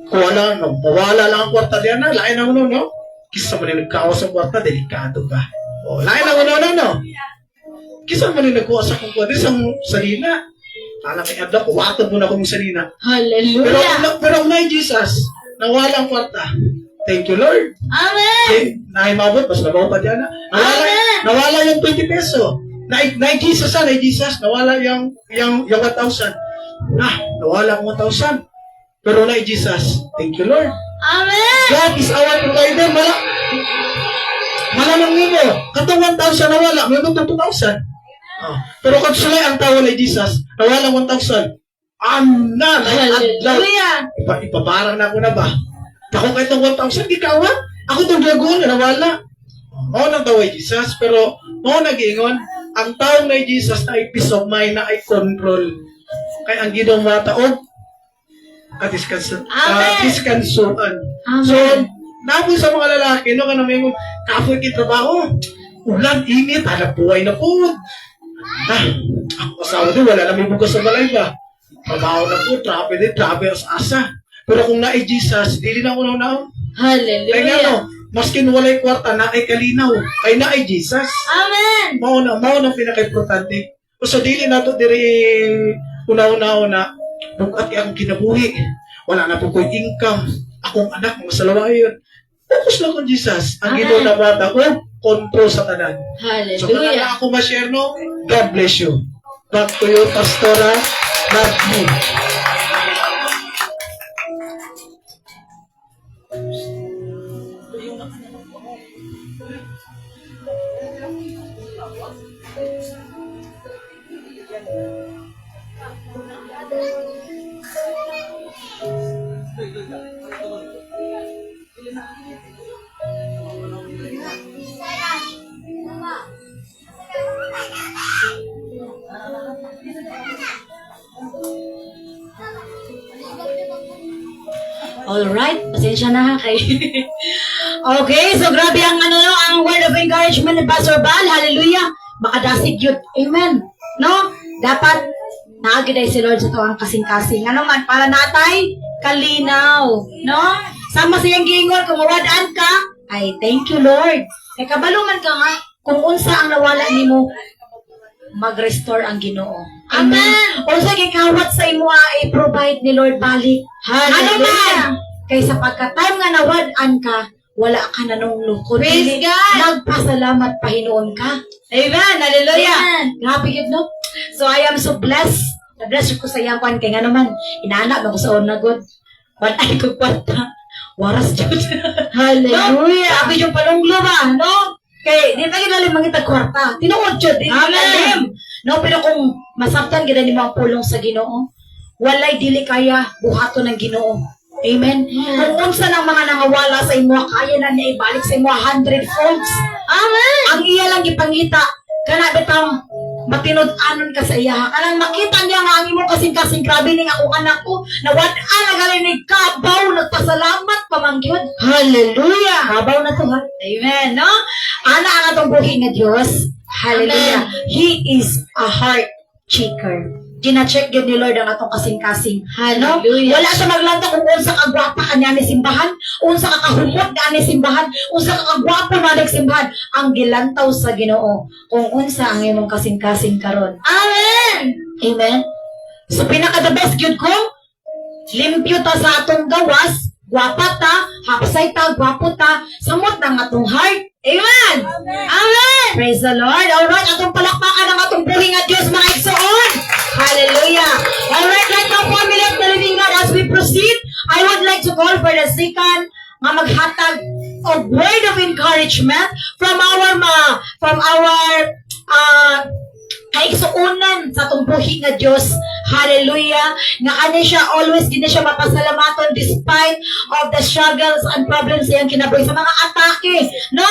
Wala, no. Mawala lang ang kwarta diyan na. Lain ang unaw, no. Kisa mo na nagkaos ang kwarta, delikado ba? O, lain ang unaw na, no. Kisa mo na nagkuha sa kong kwarta, isang salina. Alam may adla, kuwatod mo na kong salina. Hallelujah. Pero ang may Jesus, nawala ang kwarta. Thank you, Lord. Amen. Naimabot, mas nabaw pa diyan na. Amen. Nawala yung 20 peso. Na Jesus, nawala yung 1,000. Nawala ang 1,000. Pero na Jesus, thank you, Lord. Amen. God is our provider. Malamang mo. Katong 1,000 nawala, may 2,000. Pero kung sulay ang tawa ni Jesus, nawala ang 1,000. Hallelujah. Ipabarang na ako na ba? Ako kahit ng 1,000, gikawan. Ako itong dragon, nawala. Mao nang taway Jesus, pero mao nag-iingon, ang taong na Jesus na ay peace of mind, na ay control. Kaya ang ginong mga taog, Amen. diskansuan. Amen. So, nabon sa mga lalaki, no, kanang may kapoy kitrabaho, ulan, init, hanap buhay na po. Ako asawa din, wala na may bukas sa balay ba? Trabaho na po, trabe as asa. Pero kung na-ay Jesus, dili na unaw-unaw. Kaya nga Hallelujah. no, maskin walay kwarta, na-ay kalinaw, kay na-ay Jesus. Amen. Mao na pinaka-importante. So, dili na to diri una-una na bukat kay akong kinabuhi. Wala na po ko'y income. Akong anak, mga salawayon. Focus lang kung Jesus. Ang Amen. Ginoo na bata ko, control sa tanan. So, kung Hallelujah. ako ma-share, no, God bless you. Back to you, Pastora. Love you. Alright, pasensya na ha kay. Okay, so grabe ang ang word of encouragement ni Pastor Bal. Hallelujah. Makadasig yun. Amen. No? Dapat naagiday si Lord sa to ang kasing-kasing. Ano man, para natay, kalinaw. No? Sama siyang giingon, kung mawadaan ka, ay thank you Lord. Kay kabaluman ka nga, kung unsa ang nawala nimo, mag-restore ang Ginoo. Amen. Unsa gikawat sa imo i-provide ni Lord balik. Ano man? Kay sa pagka-time nga nawad-an ka, wala ka na nung lukod. Praise God. Nagpasalamat Panginoon ka. Amen. Hallelujah. Grabe yun, no? So I am so blessed. Na-bless ko sa iyang kwan kay nga naman, inaanak na ko sa una God. Ay ko kwarta. Waras dyan. Hallelujah. Grabe yung palunglo ba, no? Kay, di tayo nalim mangitag kwarta. Tinuod yun. Amen. No, pero kung masabtan gina ni mga pulong sa Ginoo, walay dili kaya buhato ng Ginoo. Amen. Kung unsa ng mga nangawala sa imo, kaya na niya ibalik sa imo 100-folds. Amen. Ang iya lang gipangita, kana bitang matinud-anon ka sa iya. Kanang makita niya nga ang imo kasing-kasing grabe ning akong anak ko, nawad-an na galing ni kabaw, nagpasalamat pamangyod. Hallelujah. Kabaw na to ha. Amen, no? Ana ang atong buhi nga Dios. Hallelujah. He is a heart checker. Gina-check yun ni Lord ang atong kasing-kasing. No? Wala siya maglanta kung unsa ka gwapa ka niya ni simbahan, unsa ka kahumot na ni simbahan, unsa ka kagwapo na nagsimbahan. Ang gilantaw sa Ginoo kung unsa ang imong kasing-kasing karon. Amen! Amen? So pinaka-the best yun ko, limpyo ta sa atong gawas, gwapa ta, hapsay ta, gwapo ta, samot ng atong heart. Amen! Amen! Praise the Lord. Alright, atong palakpakan ang atong buhi nga Diyos mga igsoon. Hallelujah. Alright, right now, family of the living God, as we proceed, I would like to call for the second nga maghatag of word of encouragement from our kaigsuunan sa atong buhi nga Diyos. Hallelujah. Nga ani siya always gini siya mapasalamaton despite of the struggles and problems siyang kinabuhi sa mga atake. No?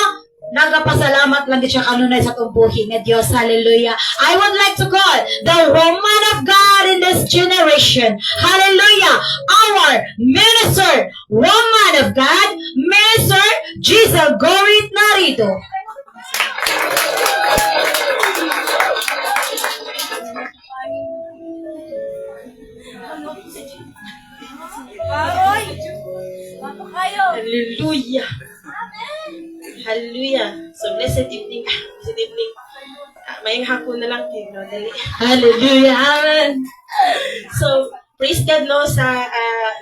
Nagapasalamat lang din siya kanunay sa atong buhi nga Diyos. Hallelujah. I would like to call the woman of God in this generation. Hallelujah. Our minister, woman of God, Minister Giselle Gorit Narito. Hallelujah. Hallelujah. So, blessed evening. Blessed evening. Mayang hapon na lang kayo, no? Dali. Hallelujah. Amen. So, praise God, no, sa,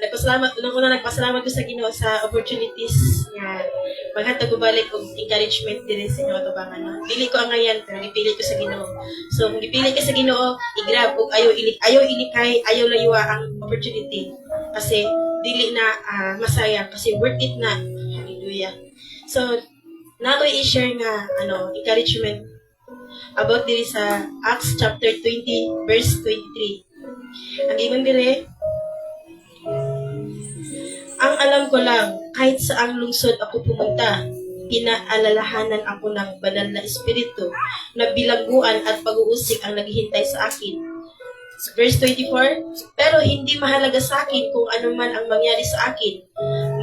nagpasalamat ko sa Ginoo sa opportunities nga maghatag ko balik og encouragement din sa inyo tubangan, no? Dili ko ang ngayon, pero gipili ko sa Ginoo. So, kung gipili ka sa Ginoo, i-grab og ayaw ilikay, ayaw layuwa ang opportunity. Kasi, dili na masaya, kasi worth it na. Hallelujah. So, na ko i-share nga, encouragement about diri sa Acts chapter 20, verse 23. Ang ingon dire, ang alam ko lang, kahit saang lungsod ako pumunta, pinaalalahanan ako ng banal na espiritu na bilangguan at pag-uusig ang naghihintay sa akin. Verse 24, pero hindi mahalaga sa akin kung ano man ang mangyari sa akin.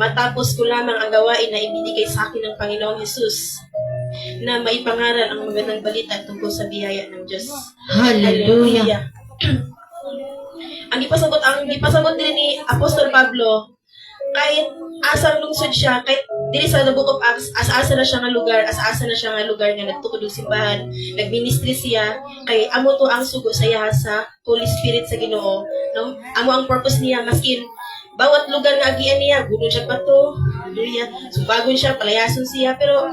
Matapos ko lamang ang gawain na ibinigay sa akin ng Panginoong Jesus na maipangaral ang magandang balita tungkol sa biyaya ng Diyos. Hallelujah. Ang ipasagot din ni Apostol Pablo, kahit asang lungsod siya, kahit dili sa the book of Acts, asa-asa na siya nga lugar nga nagtukod og simbahan, nagministry siya, kay amo to ang sugo sa iya sa Holy Spirit sa Ginoo, no? Amo ang purpose niya, maskin bawat lugar nga agian niya, gunon siya bato, hallelujah, subagon siya, palayason siya, pero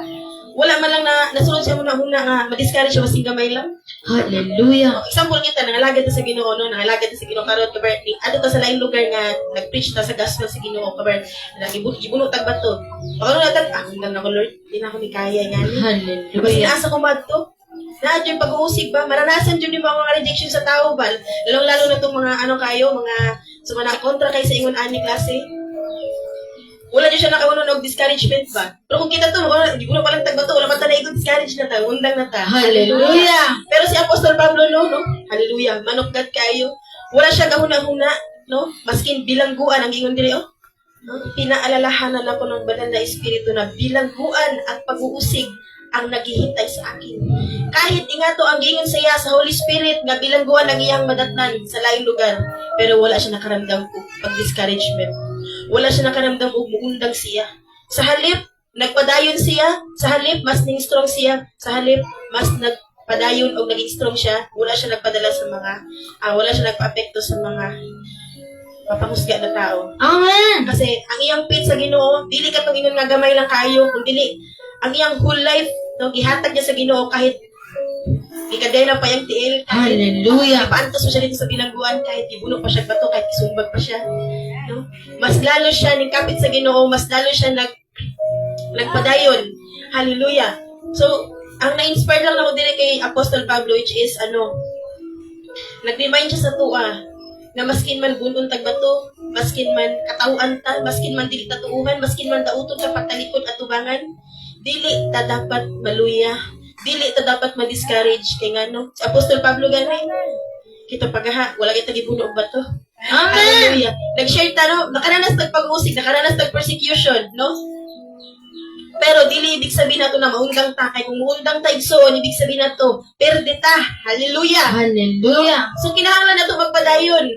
wala man lang na nasulod siya muna nga ma-discourage siya masing gamay lang. Hallelujah. Example kita, nangalagad ta sa Ginoo, no? Nangalagad ta sa Ginoo karon kabar ato ta sa lain lugar nga nag-preach ta sa gospel sa Ginoo kabar gibuno tag bato. Pagano natag hanggang na ko Lord, di na ako ni kaya nga ni. Hallelujah. Asa ko madto? Na yung pag-uusig ba, maranasan yun yung mga rejection sa tao ba? Lalong-lalo na itong mga mga sumana kontra kay sa ingon ani klase. Wala dyan siya nakawano ng discouragement ba? Pero kung kita to, hindi ko na palang tagbato, wala pa tayo discourage na ta, undang na ta. Hallelujah. Pero si Apostol Pablo, no? Hallelujah, man of God kayo. Wala siya kahuna-huna, no? Maskin bilangguan ang ingon diri, oh. Pinaalalahanan ako ng banal na espiritu na bilangguan at pag-uusig ang naghihintay sa akin. Kahit ingato ang giingon siya sa Holy Spirit nga bilangguan ang iyang madatnan sa laing lugar, pero wala siya nakaramdam og pag-discouragement. Wala siya nakaramdam og muundang siya. Sa halip, nagpadayon siya. Sa halip, mas ning strong siya. Sa halip, mas nagpadayon o naging strong siya. Wala siya nagpadala sa mga, wala siya nagpa-apekto sa mga mapangusga na tao. Amen. Kasi ang iyang faith sa Ginoo, dili ka ingon nga gamay lang kayo, kung dili ang iyang whole life, no, gihatag niya sa Ginoo kahit ikadena pa yung tiil, kahit Hallelujah. ipaantos mo siya dito sa bilangguan, kahit ibuno pa siya bato, kahit isumbag pa siya. No? Mas lalo siya ningkapit sa Ginoo, mas lalo siya nagpadayon. Hallelujah. So, ang na-inspire lang ako dili kay Apostle Pablo, which is, nag-remind siya sa tuwa, na maskin man bunon tagbato, maskin man katawaan ta, maskin man dili tatuuhan, maskin man dauton ka patalikod at tubangan, dili ta dapat maluya, dili ta dapat ma-discourage kay ngano. Si Apostol Pablo gani, kita pagaha, wala kita gibuno og bato. Amen. Hallelujah. Nag-share ta no, nakaranas tag-pag-usig, nakaranas tag-persecution, no? Pero dili ibig sabihin nato na maundang ta, kay kung maundang ta igsoon, ibig sabihin nato perde ta. Hallelujah. Hallelujah. So kinahanglan nato magpadayon,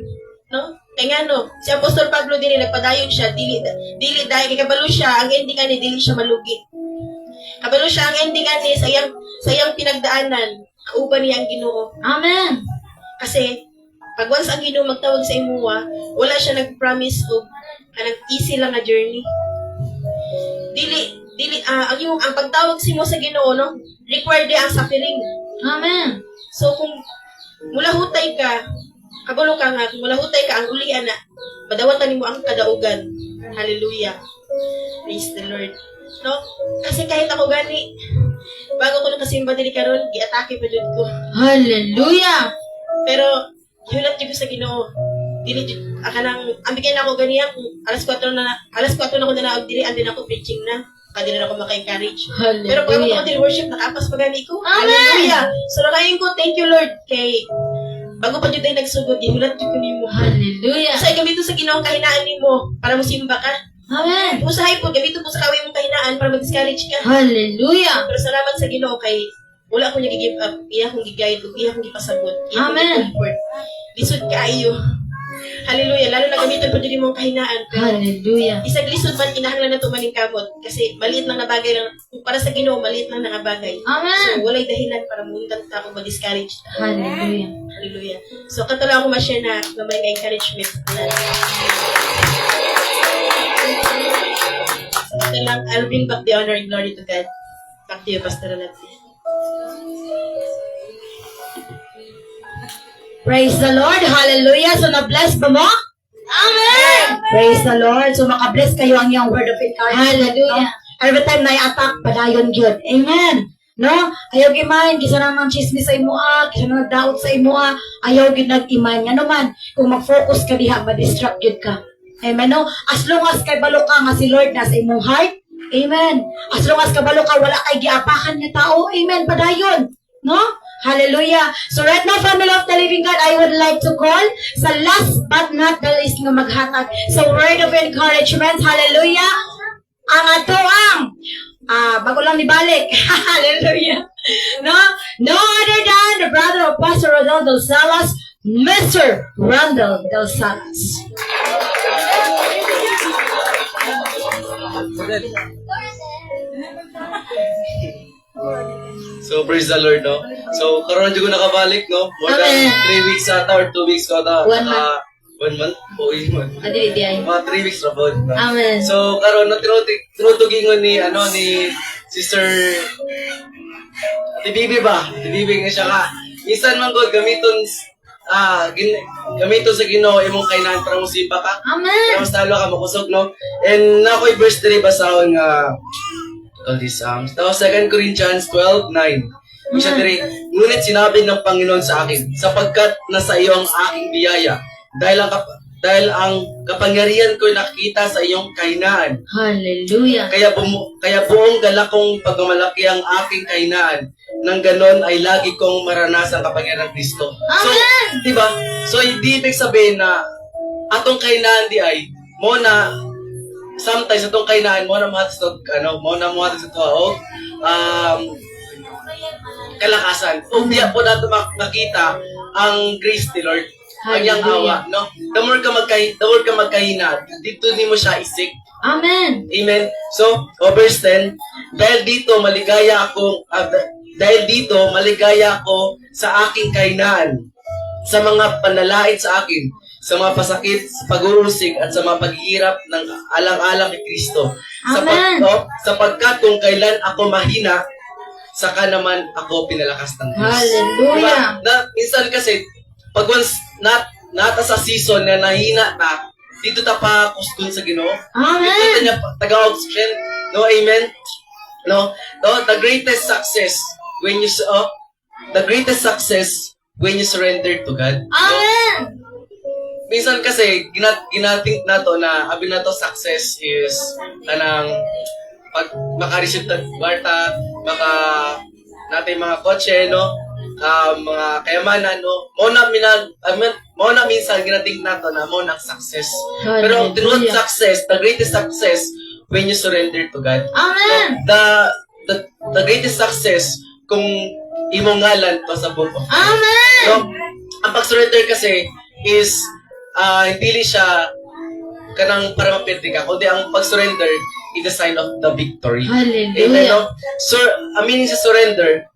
no? Kay ngano, si Apostol Pablo dili nagpadayon siya, dili dahil kay kabalo siya, ang ending ani dili siya malugi. Kabalo siya ang ending ani sa iyang pinagdaanan, kauban niya ang Ginoo. Amen. Kasi pag once ang Ginoo magtawag sa imuha, wala siya nag-promise og kanang easy lang nga journey. Dili ang pagtawag si mo sa Ginoo, no, required ang suffering. Amen. So kung mula hutay ka, kabalo ka nga, kung mula hutay ka, ang ulian na, madawatan nimo ang kadaugan. Hallelujah. Praise the Lord. No? Kasi kahit ako gani, bago ko nakasimba dili karon, giatake pa jud ko. Hallelujah. Pero hiulat jud ko sa Ginoo. Dili jud akanang ambigay na ako ganiya kung alas 4 na ako na dili andin ako preaching na. Kadi na ako maka-encourage. Pero pag ako din worship, nakapas pa gani ko. Amen. Hallelujah. So nakain ko, thank you Lord, kay bago pa jud tayo nagsugod, gihulat jud ko nimo. Hallelujah. Sa gamito sa Ginoo ang kahinaan nimo para mo simba ka. Amen. Usahay po, gamito po sa kaway mong kahinaan para mag-discourage ka. Hallelujah. Pero salamat sa Ginoo kay wala ko niya gi-give up, iya kong gi-guide, iya kong gipasagot, iya kong Amen. gi-comfort. Lisod kaayo. Hallelujah. Lalo na gamiton po din mong kahinaan. Pero Hallelujah. isang lisod man, kinahanglan na ito maning kamot. Kasi maliit lang na bagay lang. Para sa Ginoo, maliit lang na bagay. Amen. So, walay dahilan para mundan ta kung ma-discourage. Hallelujah. Hallelujah. So, katulad ako ma-share na gamay nga encouragement. So, ito lang, I'll bring back the honor and glory to God. Back to you, Pastor Alati. Praise the Lord. Hallelujah. So, na-bless ba mo? Amen. Praise the Lord. So, makabless kayo ang iyong word of encouragement. Hallelujah. No? Every time na i-attack, padayon yun. Amen. No? Ayaw gimain, kisa naman chismis sa imuha, kisa naman doubt sa imuha, ayaw gid nag-iman. Nga naman, kung mag-focus ka diha, ma-distract yun ka. Amen. No? As long as kay balo ka nga si Lord na sa imong heart, amen. As long as kabalo ka, wala kay giapakan nga tao, amen. Padayon. No? Hallelujah. So right now, family of the living God, I would like to call sa last but not the least nga maghatag sa word of encouragement. Hallelujah. Ang atoang bago lang nibalik. Hallelujah. No other than the brother of Pastor Randall Del Salas, Mr. Randall Del Salas. So, praise the Lord, no? So, karoon dyan ko nakabalik, no? More than 3 weeks ata or 2 weeks ko ata. 1 month. 1 month? Oo, 1 month. Adi di ay. Mga 3 weeks na po. No? Amen. So, karoon, tinutugingon ni Sister Tibibi ba? Tibibi nga siya ka. Minsan man ko, gamiton sa Ginoo imong kainan para mo simba ka. Amen. Para mas talo ka makusog, no? And na ako'y verse 3 basahon nga all these Psalms. Tapos 2 Corinthians 12:9. Siya diri, ngunit sinabi ng Panginoon sa akin, sapagkat nasa iyo ang aking biyaya, dahil ang kapangyarihan ko nakita sa iyong kahinaan. Hallelujah. Kaya buong galak kong pagmamalaki ang aking kahinaan. Nang ganon ay lagi kong maranasan kapangyarihan ng Kristo. So, di ba? So, hindi ibig sabihin na atong kahinaan di ay mo na sometimes itong kainaan mo na mahatag sa tuwa kalakasan. Kung di po nato makita ang grace ni Lord, ang iyang awa, no? The more ka magkahina, dito di mo siya isik. Amen. Amen. So, verse 10, dahil dito maligaya ako sa aking kahinaan, sa mga panalait sa akin, sa mga pasakit, sa pag-uusig, at sa mga paghihirap ng alang-alang ni Kristo. Amen. Sapagkat kung kailan ako mahina, saka naman ako pinalakas ng Diyos. Hallelujah. Diba? Minsan kasi, pag once nata sa season na nahina ta, dito ta pa kuskun sa Ginoo. Amen. Dito ta niya taga-oxygen. No, amen? No, the greatest success when you surrender to God. Amen. Minsan kasi ginathink nato na abi nato success is kanang pag maka-receive ta kwarta, maka natin mga kotse, no, mga kayamanan, no, mo na minsan ginathink nato na mo na success. Pero ang tinuod success, the greatest success when you surrender to God. Amen. The greatest success kung imong ngalan pa sa book of life. Amen. So, ang pag-surrender kasi is hindi siya kanang para mapirti ka, kundi ang pag-surrender is the sign of the victory. Hallelujah. Amen, no? Ang meaning sa surrender,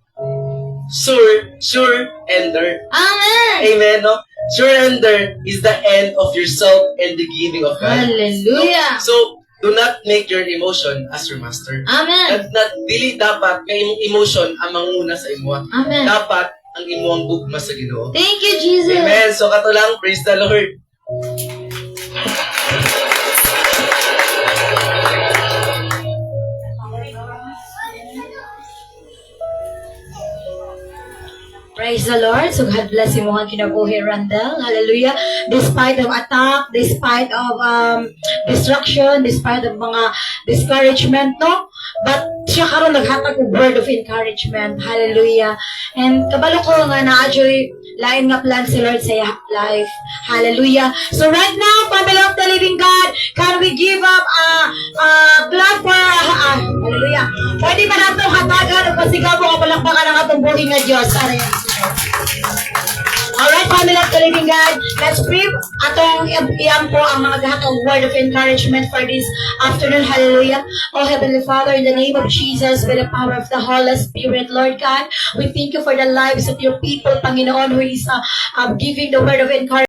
surrender. Amen. Amen, no? Surrender is the end of yourself and the giving of God. Hallelujah. So, do not make your emotion as your master. Amen. At dili dapat kay imong emotion ang manguna sa imo. Amen. Dapat ang imong gugma sa Ginoo. Thank you, Jesus. Amen. So kato lang, praise the Lord. Praise the Lord. So God bless you mga kinabuhi, Randall. Hallelujah. Despite of attack, despite of destruction, despite of mga discouragement, no? But siya karon naghatag og word of encouragement. Hallelujah. And kabalo ko nga na-adjoy lain nga plan si Lord sa iyang life. Hallelujah. So right now, family of the living God, can we give up a clap for hallelujah. Pwede ba natin hatagan o pasigaw mo kapalakpakan ang atong buhay nga Diyos? Alright, family of the living God, let's pray. Atong iyan po ang mga gahatong word of encouragement for this afternoon. Hallelujah. Oh Heavenly Father, in the name of Jesus, by the power of the Holy Spirit, Lord God, we thank you for the lives of your people, Panginoon, who is giving the word of encouragement.